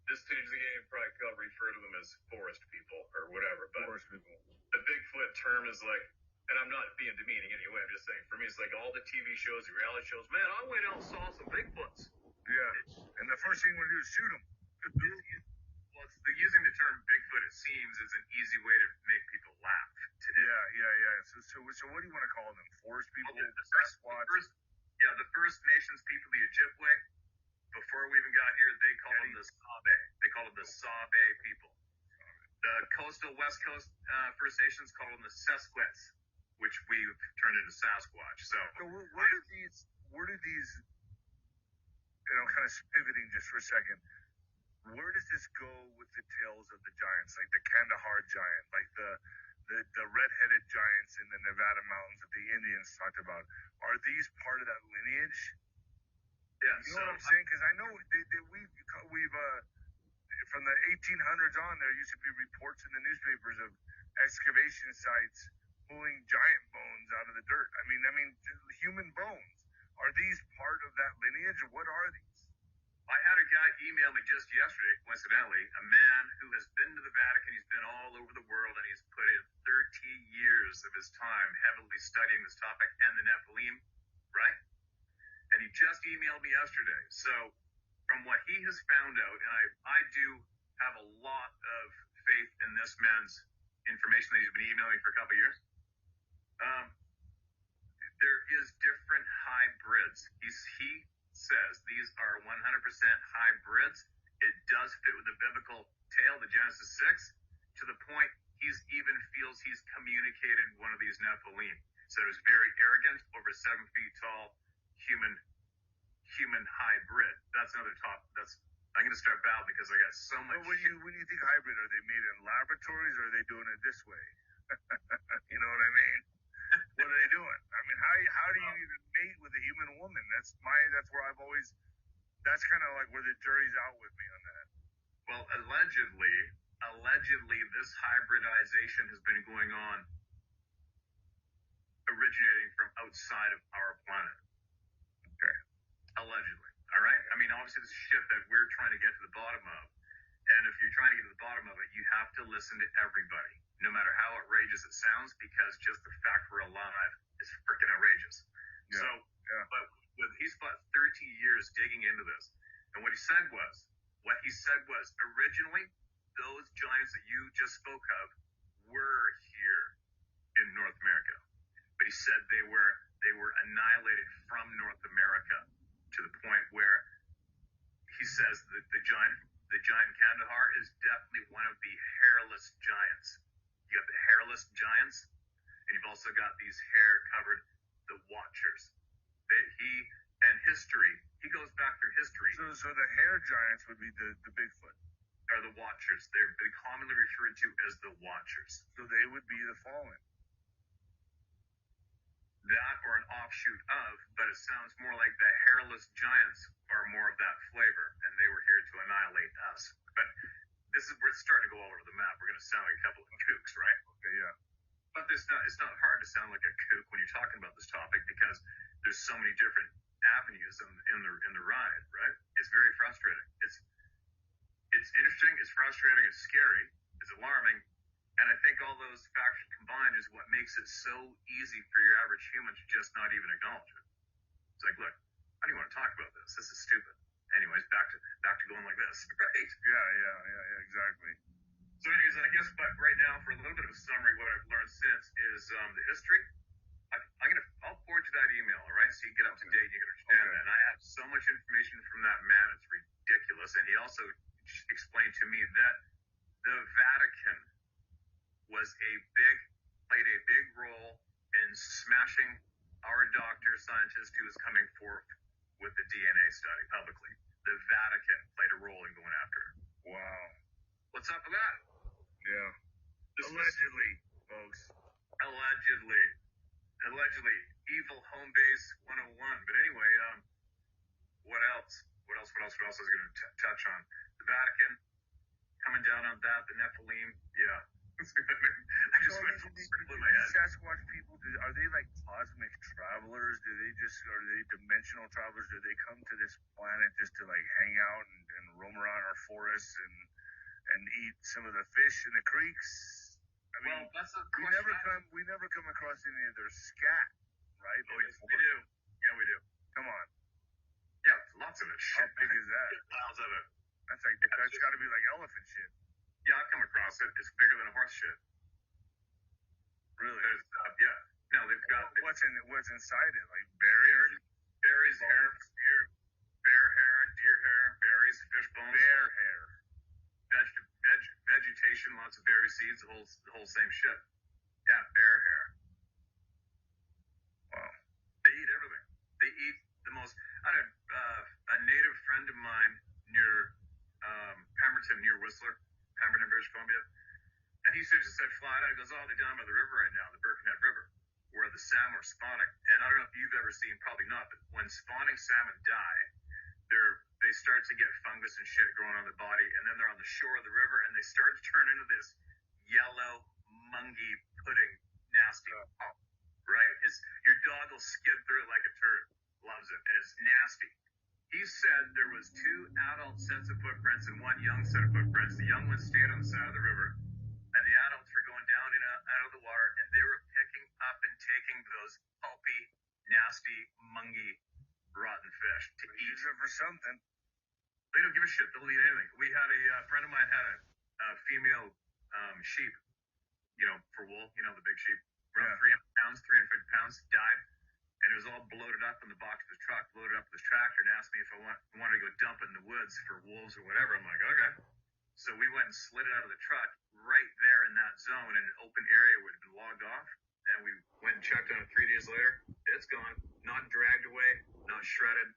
This stage of the game probably could refer to them as forest people or whatever. But forest people. The Bigfoot term is like, and I'm not being demeaning anyway, I'm just saying, for me, it's like all the TV shows, the reality shows, man, I went out and saw some Bigfoots. Yeah. And the first thing we do is shoot them. Well, using the term Bigfoot, it seems, is an easy way to make people laugh today. Yeah. So what do you want to call them? Forest people? Sasquatch? The First Nations people, the Ojibwe, before we even got here, they called them the Sabe. They called them the Sabe people. The coastal West Coast First Nations call them the Sasquatch, which we've turned into Sasquatch. So where do these, kind of pivoting just for a second, where does this go with the tales of the giants, like the Kandahar giant, like the red-headed giants in the Nevada mountains that the Indians talked about? Are these part of that lineage? Yeah. You know what I'm saying? Because I know we've from the 1800s on, there used to be reports in the newspapers of excavation sites pulling giant bones out of the dirt. I mean, human bones. Are these part of that lineage, or what are these? I had a guy email me just yesterday, coincidentally, a man who has been to the Vatican. He's been all over the world, and he's put in 30 years of his time heavily studying this topic and the Nephilim, right? And he just emailed me yesterday. So from what he has found out, and I do have a lot of faith in this man's information that he's been emailing for a couple of years, there is different hybrids. He says these are 100% hybrids. It does fit with the biblical tale, the Genesis 6, to the point he even feels he's communicated one of these Nephilim. Said it was very arrogant, over 7 feet tall, human hybrid. That's another top. I'm going to start battling because I got so much. But when you think hybrid, are they made in laboratories or are they doing it this way? You know what I mean? What are they doing? I mean, how do you even mate with a human woman? That's where I've always. That's kind of like where the jury's out with me on that. Well, allegedly, this hybridization has been going on, originating from outside of our planet. Okay. Allegedly. All right? I mean, obviously, this is shit that we're trying to get to the bottom of. And if you're trying to get to the bottom of it, you have to listen to everybody, no matter how outrageous it sounds, because just the fact we're alive is freaking outrageous. Yeah. So, but he spent 30 years digging into this. And what he said was, originally, those giants that you just spoke of were here in North America. But he said they were annihilated from North America to the point where he says that the giant in Kandahar is definitely one of the hairless giants. You got the hairless giants, and you've also got these hair-covered, the Watchers. He goes back through history. So the hair giants would be the Bigfoot. Are the Watchers. They're commonly referred to as the Watchers. So they would be the fallen. That or an offshoot of, but it sounds more like the hairless giants are more of that flavor, and they were here to annihilate us. But this is where it's starting to go all over the map. We're going to sound like a couple of kooks, right? Okay, yeah. But it's not hard to sound like a kook when you're talking about this topic because there's so many different avenues in the ride, right? It's very frustrating. It's interesting, it's frustrating, it's scary, it's alarming, and I think all those factors combined is what makes it so easy for your average human to just not even acknowledge it. It's like, look, I don't even want to talk about this. This is stupid. Anyways, back to going like this, right? Yeah, exactly. So anyways, I guess, but right now, for a little bit of a summary, what I've learned since is the history. I'll forward you that email, all right? So you get up to date, you can understand that. And I have so much information from that man, it's ridiculous. And he also explained to me that the Vatican played a big role in smashing our doctor scientist who was coming forth with the DNA study publicly. The Vatican played a role in going after it. Wow. What's up with that? Yeah. Allegedly, folks. Allegedly. Evil home base 101. But anyway, what else? What else was I going to touch on? The Vatican, coming down on that, the Nephilim. Yeah. I just went full circle in my head. Sasquatch people, are they like cosmic travelers? Are they dimensional travelers? Do they come to this planet just to like hang out and roam around our forests and eat some of the fish in the creeks? I mean, well, that's a we never come across any of their scat, right? Oh, yes, we do. Yeah, we do. Come on. Yeah, lots of it. How big is that? Piles of it. That's got to be like elephant shit. Yeah, I've come across it. It's bigger than a horse shit. Really? Yeah. No, they've got. What's inside it? Like berries, hair, bear hair, deer hair, berries, fish bones. Bear hair. Vegetation, lots of berry seeds, the whole same shit. Yeah, bear hair. Wow. They eat everything. They eat the most. I had a native friend of mine near Pemberton, near Whistler, Pemberton, British Columbia, and he just said flat out, he goes, oh, they're down by the river right now, the Birkenhead River, where the salmon are spawning. And I don't know if you've ever seen, probably not, but when spawning salmon die, they start to get fungus and shit growing on their body, and then they're on the shore of the river, and they start to turn into this yellow, mungy pudding, nasty pulp, right? Your dog will skid through it like a turd, loves it, and it's nasty. He said there was 2 adult sets of footprints and 1 young set of footprints. The young ones stayed on the side of the river, and the adults were going down and out of the water, and they were picking up and taking those pulpy, nasty, mungy, rotten fish to eat. Use it for something. They don't give a shit. They'll eat anything. We had a friend of mine had a female sheep, for wool, the big sheep, around 300 pounds, 350 pounds, died. And it was all bloated up in the box of the truck, loaded up with this tractor, and asked me if I wanted to go dump it in the woods for wolves or whatever. I'm like, okay. So we went and slid it out of the truck right there in that zone in an open area where it had been logged off. And and we went and checked on it 3 days later. It's gone. Not dragged away, not shredded,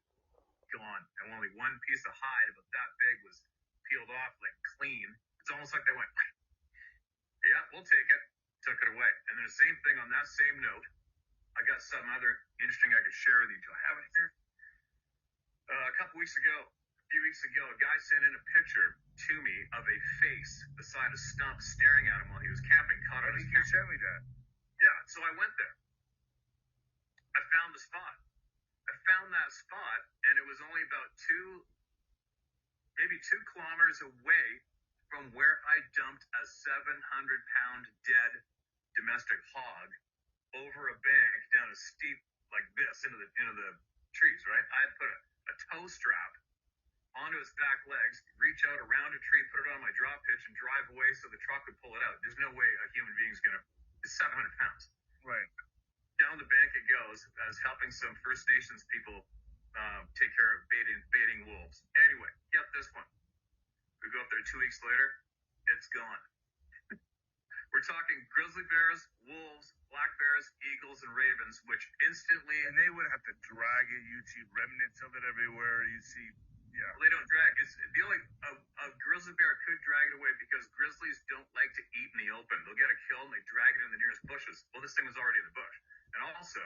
gone. And only one piece of hide about that big was peeled off, like clean. It's almost like they went, yeah, we'll take it. Took it away. And then the same thing on that same note, I got something other interesting I could share with you. Do I have it here? A few weeks ago, a guy sent in a picture to me of a face beside a stump staring at him while he was camping. Caught on his camera. You sent me that. Yeah, so I went there. I found the spot. I found that spot, and it was only about maybe 2 kilometers away from where I dumped a 700-pound dead domestic hog over a bank down a steep like this into the trees, right? I had put a tow strap onto his back legs, reach out around a tree, put it on my drop pitch, and drive away so the truck would pull it out. There's no way a human being's it's 700 pounds. Right. Down the bank it goes. I was helping some First Nations people take care of baiting wolves. Anyway, get this one. We go up there 2 weeks later, it's gone. We're talking grizzly bears, wolves, black bears, eagles, and ravens, which instantly... And they would have to drag it. You'd see remnants of it everywhere. You'd see... Yeah. Well, they don't drag. It's the only... A grizzly bear could drag it away because grizzlies don't like to eat in the open. They'll get a kill and they drag it in the nearest bushes. Well, this thing was already in the bush. And also,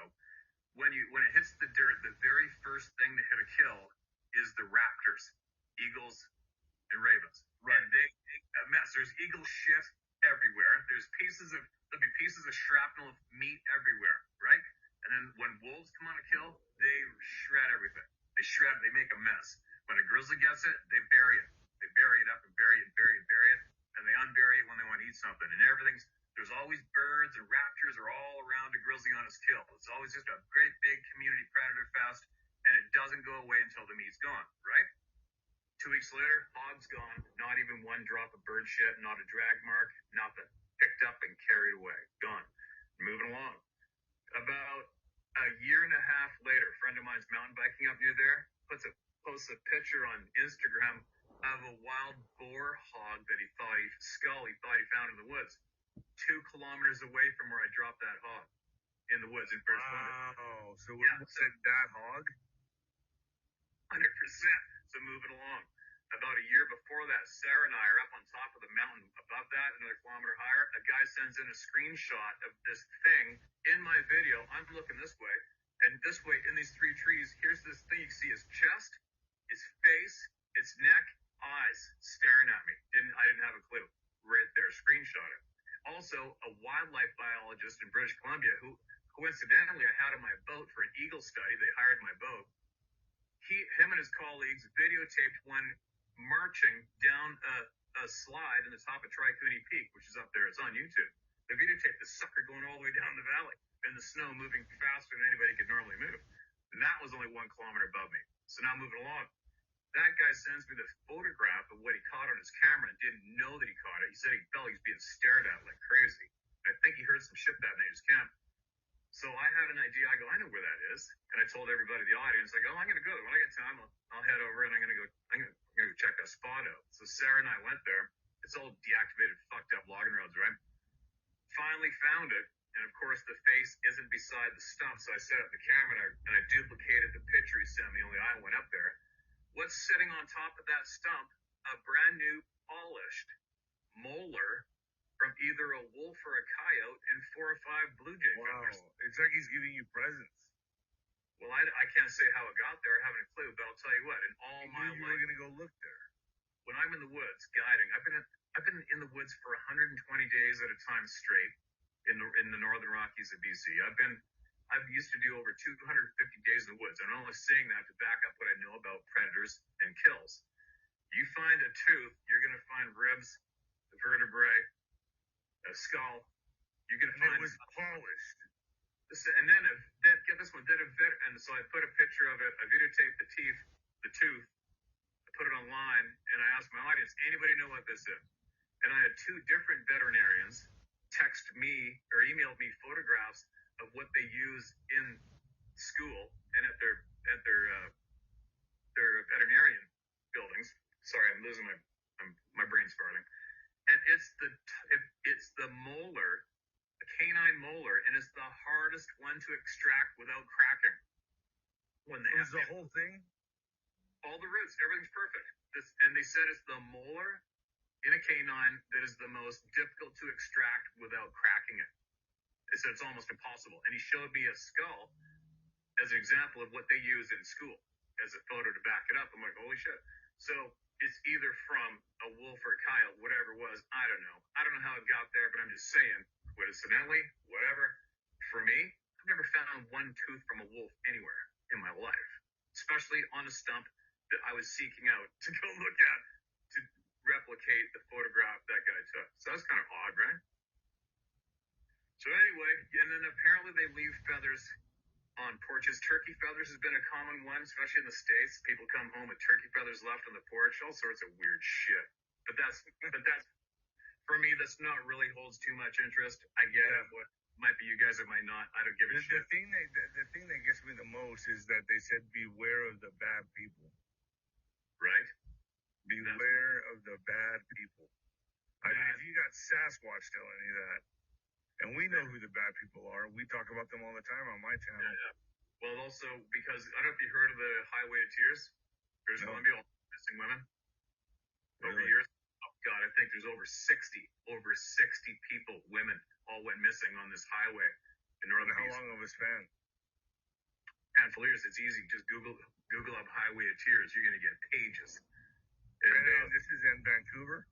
when it hits the dirt, the very first thing to hit a kill is the raptors, eagles, and ravens. Right. And they make a mess. There's eagle shit everywhere. There'll be pieces of shrapnel of meat everywhere, right? And then when wolves come on a kill, they shred everything. They make a mess. When a grizzly gets it, they bury it. They bury it up and bury it, and they unbury it when they want to eat something. And there's always birds and raptors are all around a grizzly on his kill. It's always just a great big community predator fest, and it doesn't go away until the meat's gone, right? 2 weeks later, hog's gone. Not even one drop of bird shit, not a drag mark, nothing. Picked up and carried away. Gone. Moving along. About a year and a half later, a friend of mine's mountain biking up near there, posts a picture on Instagram of a wild boar hog that he thought he found in the woods, 2 kilometers away from where I dropped that hog in the woods in British Columbia. Wow. So was it that hog? 100%. So moving along. About a year before that, Sarah and I are up on top of the mountain above that, another kilometer higher. A guy sends in a screenshot of this thing in my video. I'm looking this way, and this way in these 3 trees, here's this thing. You can see his chest, his face, its neck, eyes staring at me. I didn't have a clue. Right there, screenshot it. Also, a wildlife biologist in British Columbia who coincidentally I had on my boat for an eagle study. They hired my boat. Him and his colleagues videotaped one marching down a slide in the top of Tricuni Peak, which is up there. It's on YouTube. They videotaped the sucker going all the way down the valley in the snow, moving faster than anybody could normally move. And that was only 1 kilometer above me. So now moving along. That guy sends me the photograph of what he caught on his camera and didn't know that he caught it. He said he felt he was being stared at like crazy. I think he heard some shit that night at his camp. So I had an idea. I go, I know where that is. And I told everybody in the audience, I go, I'm going to go there. When I get time, I'll head over and I'm going to go check that spot out. So Sarah and I went there. It's all deactivated, fucked up logging roads, right? Finally found it. And of course, the face isn't beside the stump. So I set up the camera and I duplicated the picture he sent me, only I went up there. What's sitting on top of that stump? A brand new polished molar from either a wolf or a coyote and 4 or 5 blue jay feathers. Wow. It's like he's giving you presents. Well, I can't say how it got there. I haven't a clue, but I'll tell you what. In all my life, you were gonna go look there. When I'm in the woods guiding, I've been in the woods for 120 days at a time straight in the northern Rockies of BC. I've used to do over 250 days in the woods. I'm only saying that to back up what I know about predators and kills. You find a tooth, you're going to find ribs, a vertebrae, a skull. You're going to find... it was polished. And then, get this one, and so I put a picture of it, I videotaped the tooth, I put it online, and I asked my audience, anybody know what this is? And I had 2 different veterinarians text me or emailed me photographs of what they use in school and at their veterinarian buildings. Sorry, I'm losing my brain's farting. And it's the molar. I canine molar, and it's the hardest one to extract without cracking. When they Is the whole thing? All the roots, everything's perfect. And they said it's the molar in a canine that is the most difficult to extract without cracking it. They said it's almost impossible. And he showed me a skull as an example of what they use in school as a photo to back it up. I'm like, holy shit. So it's either from a wolf or a coyote, whatever it was. I don't know. I don't know how it got there, but I'm just saying, coincidentally, whatever. For me, I've never found one tooth from a wolf anywhere in my life, especially on a stump that I was seeking out to go look at to replicate the photograph that guy took. So that's kind of odd, right? So anyway, and then apparently they leave feathers on porches. Turkey feathers has been a common one, especially in the States. People come home with turkey feathers left on the porch, all sorts of weird shit. But that's for me, that's not really holds too much interest. I get it. What might be you guys, it might not. I don't give a shit. The thing that gets me the most is that they said beware of the bad people. Right? Beware of the bad people. I mean, if you got Sasquatch telling you that, and we know who the bad people are, we talk about them all the time on my channel. Yeah. Well, also because I don't know if you heard of the Highway of Tears. British Columbia, all missing women over years. Oh God, I think there's over 60 people, women, all went missing on this highway in northern BC. How long of a span? Handful of years. It's easy. Just Google up Highway of Tears. You're gonna get pages. And this is in Vancouver?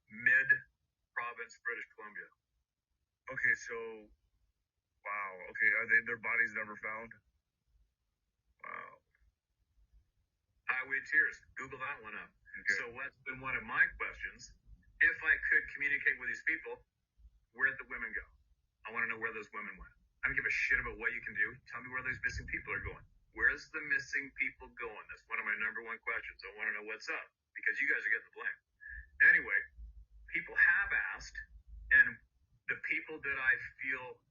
Mid-province, British Columbia. Okay, so, wow. Okay, are their bodies never found? Wow. Highway of Tears. Google that one up. Okay. So what's been one of my questions? If I could communicate with these people, where'd the women go? I want to know where those women went. I don't give a shit about what you can do. Tell me where those missing people are going. Where's the missing people going? That's one of my number one questions. I want to know what's up because you guys are getting the blame. Anyway, people have asked, and the people that I feel,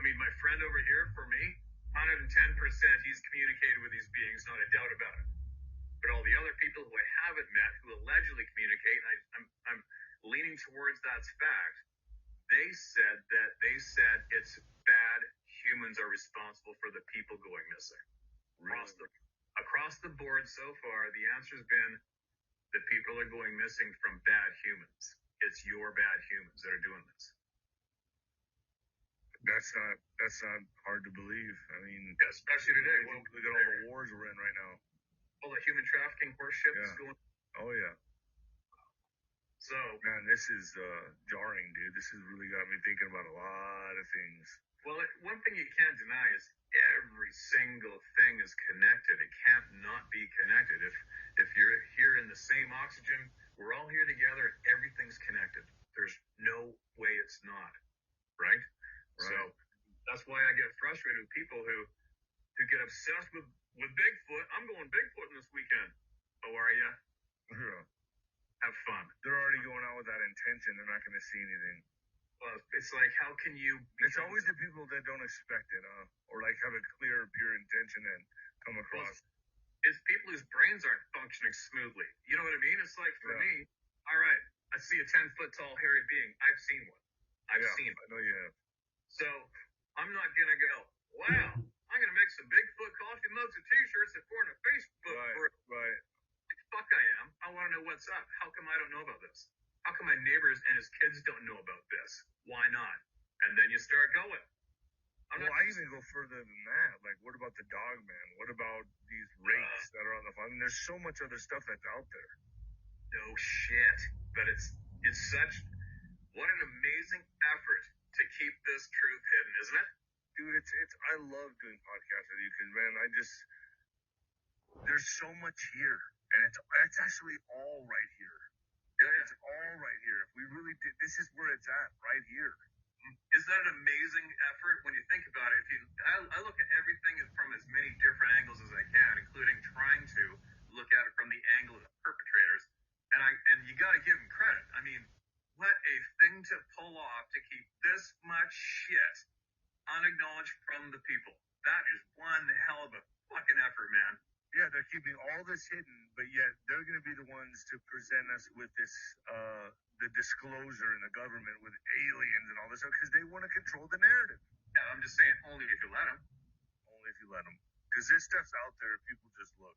I mean, my friend over here, for me, 110% he's communicated with these beings, not a doubt about it. But all the other people who I haven't met, who allegedly communicate, and I'm leaning towards that's fact, they said it's bad humans are responsible for the people going missing. Really? Across the board so far, the answer's been that people are going missing from bad humans. It's your bad humans that are doing this. That's not hard to believe. I mean, especially today. Well, look at all the wars we're in right now. All the human trafficking horseshit is going. Oh yeah. So man, this is jarring, dude. This has really got me thinking about a lot of things. Well, one thing you can't deny is every single thing is connected. It can't not be connected. If you're here in the same oxygen, we're all here together. Everything's connected. There's no way it's not. Right? So that's why I get frustrated with people who get obsessed with Bigfoot. I'm going Bigfooting this weekend. Oh, are you? Yeah. Have fun. They're already going out with that intention. They're not going to see anything. Well, it's like, how can you? It's always the people that don't expect it, or like have a clear, pure intention and come across. It's people whose brains aren't functioning smoothly. You know what I mean? It's like for me, all right, I see a 10-foot tall hairy being. I've seen one. I've seen it. I know you have. So I'm not gonna go, wow, I'm gonna make some Bigfoot coffee mugs and T-shirts and pour in a Facebook group. Right. Fuck I am. I want to know what's up. How come I don't know about this? How come my neighbors and his kids don't know about this? Why not? And then you start going. I even go further than that. Like, what about the dog man? What about these rakes that are on the farm? I mean, there's so much other stuff that's out there. No shit. But it's such, what an amazing effort to keep this truth hidden, isn't it? Dude, I love doing podcasts with you because, man, there's so much here. And it's actually all right here. Yeah. It's all right here. If we really did, this is where it's at, right here. Isn't that an amazing effort when you think about it? I look at everything from as many different angles as I can, including trying to look at it from the angle of the perpetrators. And you got to give them credit. I mean, what a thing to pull off to keep this much shit unacknowledged from the people. That is one hell of a fucking effort, man. Yeah, they're keeping all this hidden, but yet they're going to be the ones to present us with this, the disclosure in the government with aliens and all this. So, because they want to control the narrative. Yeah, I'm just saying, only if you let them. Only if you let them. Because this stuff's out there if people just look.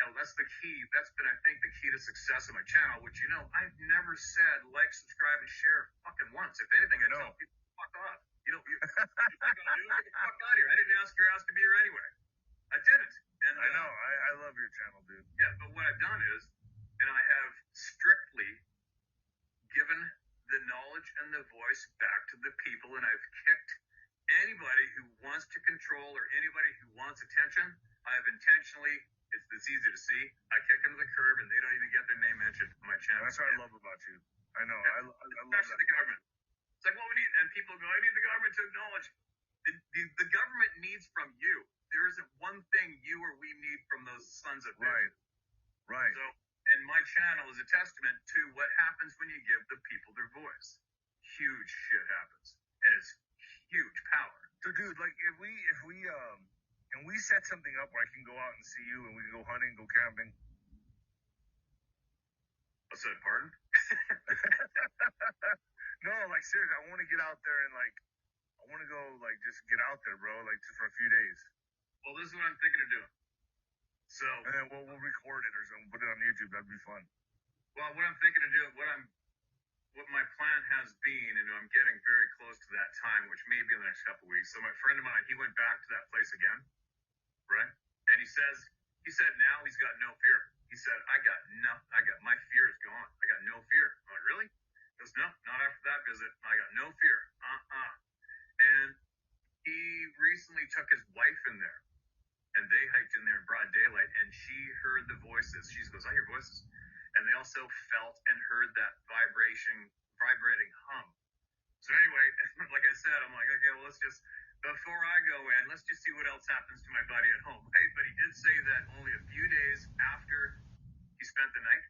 Yeah, that's the key. That's been, I think, the key to success of my channel, which, I've never said like, subscribe, and share fucking once. If anything, I tell people, fuck off. You think I'm gonna do it? Get the fuck out of here. I didn't ask your ass to be here anyway. I didn't. And I know. I love your channel, dude. Yeah, but what I've done is, and I have strictly given the knowledge and the voice back to the people, and I've kicked anybody who wants to control or anybody who wants attention. I have intentionally, it's easy to see, I kick them to the curb and they don't even get their name mentioned on my channel. That's what I love about you. I know. Yeah. I love Especially that. the government. It's like, well, we need, and people go, I need the government to acknowledge. The government needs from you. There isn't one thing you or we need from those sons of bitches. Right. So, and my channel is a testament to what happens when you give the people their voice. Huge shit happens, and it's huge power. So, dude, like, if we can we set something up where I can go out and see you, and we can go hunting, go camping? I said, pardon? No, like, seriously, I want to get out there and, like, I want to go, like, just get out there, bro, like, just for a few days. Well, this is what I'm thinking of doing. So, And then we'll record it or something, put it on YouTube. That'd be fun. well, what I'm thinking of doing, what my plan has been, and I'm getting very close to that time, which may be in the next couple of weeks. So my friend of mine, he went back to that place again, right? And he said now he's got no fear. He said, my fear is gone. I got no fear. I'm like, really? He goes, no, not after that visit. I got no fear. And he recently took his wife in there, and they hiked in there in broad daylight, and she heard the voices. She goes, I hear voices. And they also felt and heard that vibrating hum. So anyway, like I said, I'm like, okay, well, before I go in, let's just see what else happens to my buddy at home, right? But he did say that only a few days after he spent the night,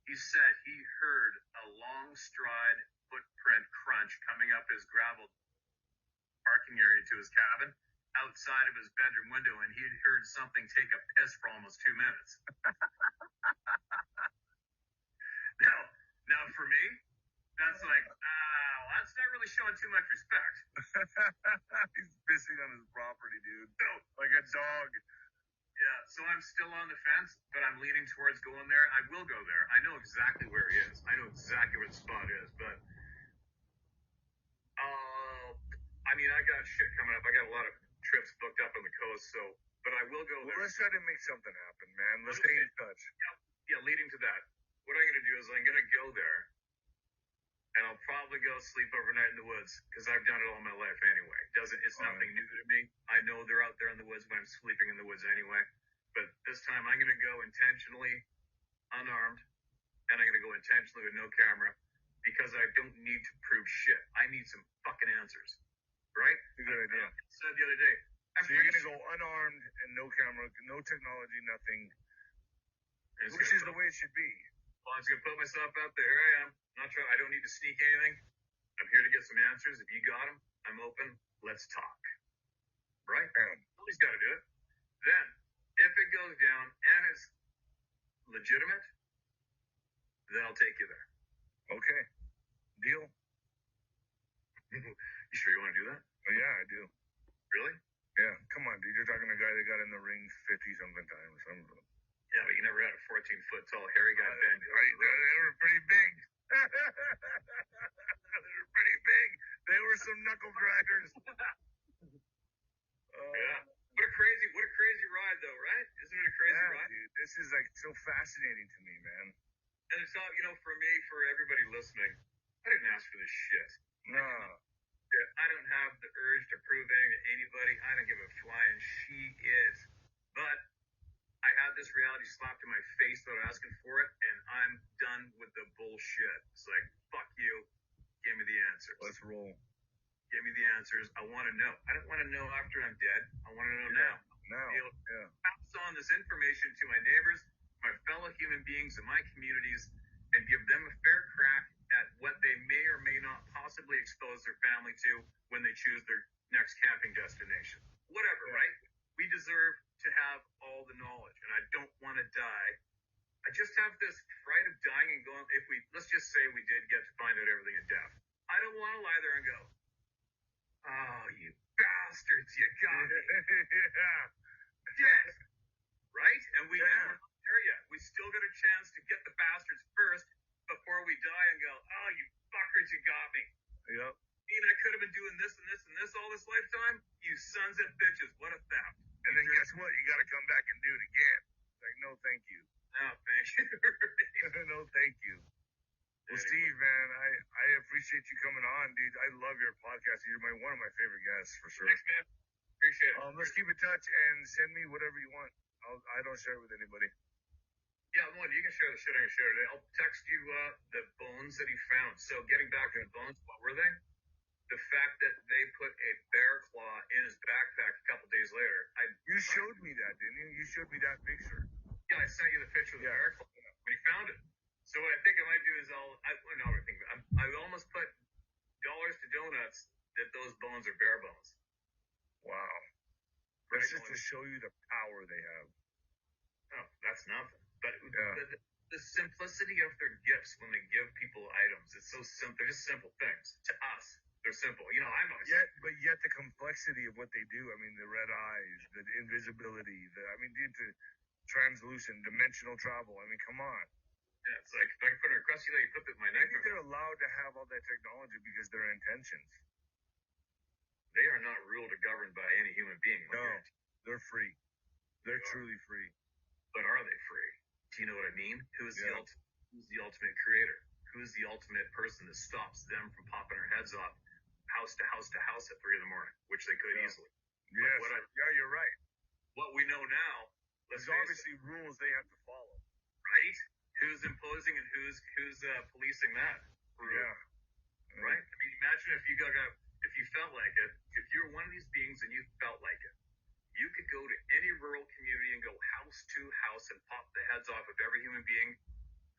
he said he heard a long stride footprint crunch coming up his gravel parking area to his cabin outside of his bedroom window, and he had heard something take a piss for almost 2 minutes. Now for me, that's like, that's not really showing too much respect. He's pissing on his property, dude. Like a dog. Yeah, so I'm still on the fence, but I'm leaning towards going there. I will go there. I know exactly where he is. I know exactly where the spot is, but I got shit coming up. I got a lot of trips booked up on the coast, but I will go there. Well, let's try to make something happen, man. Let's stay in touch. Yeah, leading to that, what I'm going to do is I'm going to go there, and I'll probably go sleep overnight in the woods, because I've done it all my life anyway. It's nothing new to me. I know they're out there in the woods when I'm sleeping in the woods anyway. But this time I'm going to go intentionally unarmed, and I'm going to go intentionally with no camera, because I don't need to prove shit. I need some fucking answers. Right? Good idea. I said the other day. So you're going to go unarmed and no camera, no technology, nothing. Which is the way it should be. Well, I'm just going to put myself out there. Here I am. I don't need to sneak anything. I'm here to get some answers. If you got them, I'm open. Let's talk. Right? Somebody's got to do it. Then, if it goes down and it's legitimate, then I'll take you there. Okay. Deal. You sure you want to do that? Oh, yeah, I do. Really? Yeah. Come on, dude. You're talking to a guy that got in the ring 50-something times. Yeah, but you never had a 14-foot tall hairy guy bend. They were pretty big. They were pretty big. They were some knuckle draggers. Yeah. What a crazy ride, though, right? Isn't it a crazy ride? Dude. This is like so fascinating to me, man. And it's all, for me, for everybody listening, I didn't ask for this shit. No. I don't have the urge to prove anything to anybody. I don't give a flying shit. But I had this reality slapped in my face without asking for it, and I'm done with the bullshit. It's like, fuck you. Give me the answers. Let's roll. Give me the answers. I want to know. I don't want to know after I'm dead. I want to know now. Now. Yeah. Pass on this information to my neighbors, my fellow human beings in my communities, and give them a fair crack at what they may or may not possibly expose their family to when they choose their next camping destination. Whatever, right? We deserve to have all the knowledge, and I don't want to die. I just have this fright of dying and going, let's just say we did get to find out everything in death. I don't want to lie there and go, oh, you bastards, you got me. Yeah. Yes. Right? And we're Yeah. not there yet. We still got a chance to get the bastards first before we die and go, oh, you fuckers, you got me. Yep. I could have been doing this and this and this all this lifetime. You sons of bitches. What a theft. And then guess what? You got to come back and do it again. Like, no, thank you. No, thank you. No, thank you. Well, Steve, man, I appreciate you coming on, dude. I love your podcast. You're one of my favorite guests for sure. Thanks, man. Appreciate it. Let's keep in touch and send me whatever you want. I don't share it with anybody. Yeah, Lloyd, you can share the shit I can share today. I'll text you the bones that he found. So getting back to the bones, what were they? The fact that they put a bear claw in his backpack a couple days later. You showed me that, didn't you? You showed me that picture. Yeah, I sent you the picture of the bear claw when he found it. So what I think I might do is I almost put dollars to donuts that those bones are bear bones. Wow. That's just to show you the power they have. Oh, that's nothing. But Yeah. the simplicity of their gifts when they give people items, it's so simple. They're just simple things. To us, they're simple. You know, I'm always... Yet the complexity of what they do. I mean, the red eyes, the invisibility, dude, to translucent, dimensional travel. I mean, come on. Yeah, it's like, if I can put it across you, you put it in my neck. Maybe they're allowed to have all that technology because their intentions. They are not ruled or governed by any human being. No, they're free. They're truly free. But are they free? Do you know what I mean? Who's the ultimate creator? Who's the ultimate person that stops them from popping their heads off house to house to house at 3 a.m, which they could easily? Yes. You're right. What we know now, there's obviously rules they have to follow. Right? Who's imposing and who's policing that? Yeah. Right? I mean, imagine if you felt like it, if you were one of these beings and you felt like it, you could go to any rural community and go house to house and pop the heads off of every human being.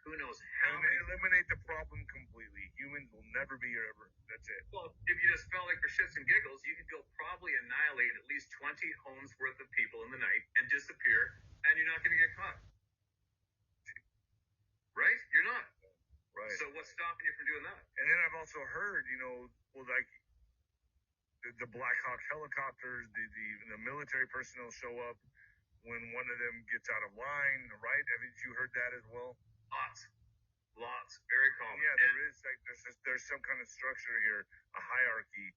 Who knows how many... Eliminate the problem completely. Humans will never be here ever. That's it. Well, if you just felt like for shits and giggles, you could go probably annihilate at least 20 homes worth of people in the night and disappear, and you're not going to get caught. Right? You're not. Right. So what's stopping you from doing that? And then I've also heard, the Black Hawk helicopters, the military personnel show up when one of them gets out of line, right? Haven't you heard that as well? Lots. Very common. Yeah, there is. There's some kind of structure here, a hierarchy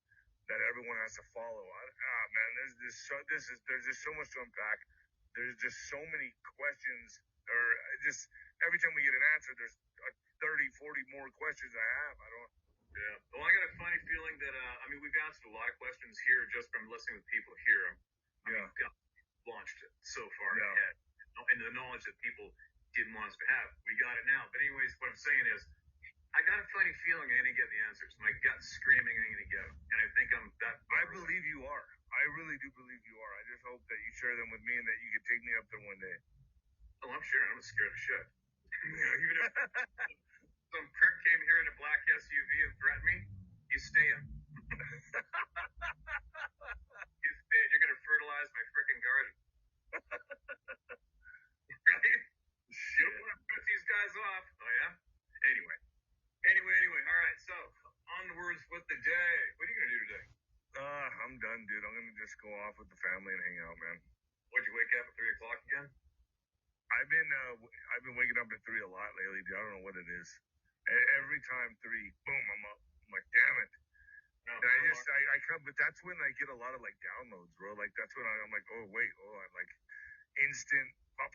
that everyone has to follow. Man, there's just so much to unpack. There's just so many questions, or just every time we get an answer, there's 30, 40 more questions I have. Yeah. Well, I got a funny feeling that, we've answered a lot of questions here just from listening to people here. We've launched it so far ahead. And the knowledge that people didn't want us to have, we got it now. But anyways, what I'm saying is, I got a funny feeling I'm going to get the answers. My gut's screaming I'm going to get them. And I think I'm that... I believe you are. I really do believe you are. I just hope that you share them with me and that you can take me up there one day. Oh, I'm sure. I'm scared of shit. Even if some prick came here in a black SUV and threatened me, he's staying. He's staying. You're going to fertilize my frickin' garden. Right? You don't want to put these guys off. Oh, yeah? Anyway. All right. So, onwards with the day. What are you going to do today? I'm done, dude. I'm going to just go off with the family and hang out, man. Would you wake up at 3 o'clock again? I've been waking up at 3 a lot lately, dude. I don't know what it is. Every time 3, boom, I'm up. I'm like, damn it. No, I come, but that's when I get a lot of downloads, bro. That's when I'm like, oh wait, I'm like instant, pop,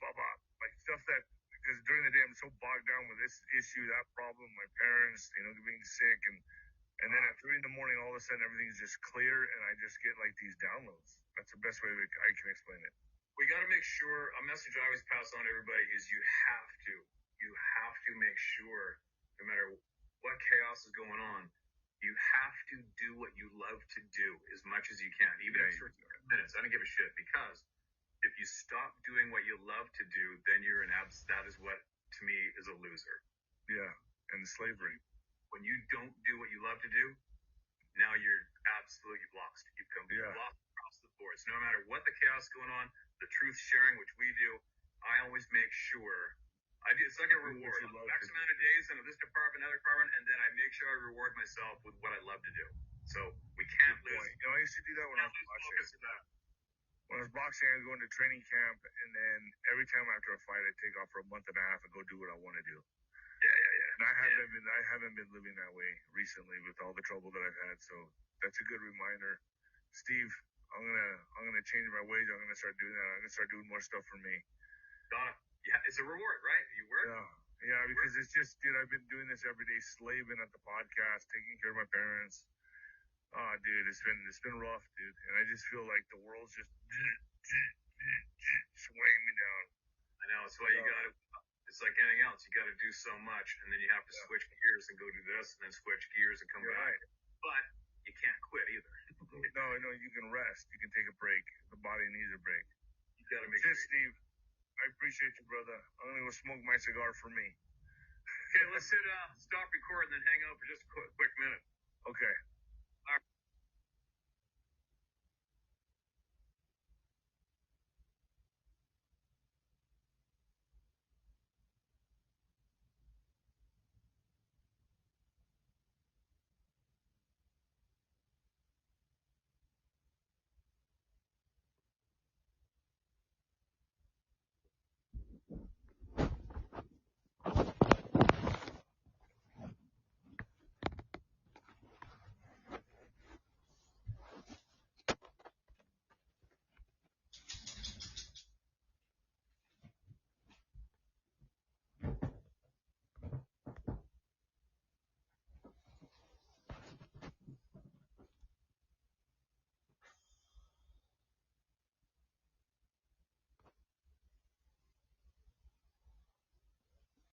like stuff that, because during the day I'm so bogged down with this issue, that problem, my parents, being sick, and then at 3 in the morning, all of a sudden everything's just clear, and I just get these downloads. That's the best way I can explain it. We got to make sure, a message I always pass on to everybody is you have to make sure, no matter what chaos is going on, you have to do what you love to do as much as you can, even if it's for 10 minutes. I don't give a shit, because if you stop doing what you love to do, then that is what, to me, is a loser. Yeah, and slavery. When you don't do what you love to do, now you're absolutely lost. You've lost across the board. So no matter what the chaos is going on, the truth sharing, which we do, I always make sure It's like a Do what reward. you love X to do. amount of days into this department, another department, and then I make sure I reward myself with what I love to do. So we can't Good lose. point. You know, I used to do that when I was boxing. Focus of that. When I was boxing, I'd go into training camp, and then every time after a fight, I'd take off for a month and a half and go do what I want to do. Yeah. And I haven't been living that way recently with all the trouble that I've had. So that's a good reminder, Steve. I'm gonna change my ways. I'm gonna start doing that. I'm gonna start doing more stuff for me. Yeah, it's a reward, right? You work. Yeah, because it's just, dude, I've been doing this every day, slaving at the podcast, taking care of my parents. Oh, dude, it's been rough, dude. And I just feel like the world's just swaying me down. I know. It's why you got to. It's like anything else. You got to do so much, and then you have to switch gears and go do this, and then switch gears and come back. Right. But you can't quit either. No, you can rest. You can take a break. The body needs a break. You got to make sure. Steve, I appreciate you, brother. I'm gonna go smoke my cigar for me. Okay, let's stop recording and then hang out for just a quick minute. Okay.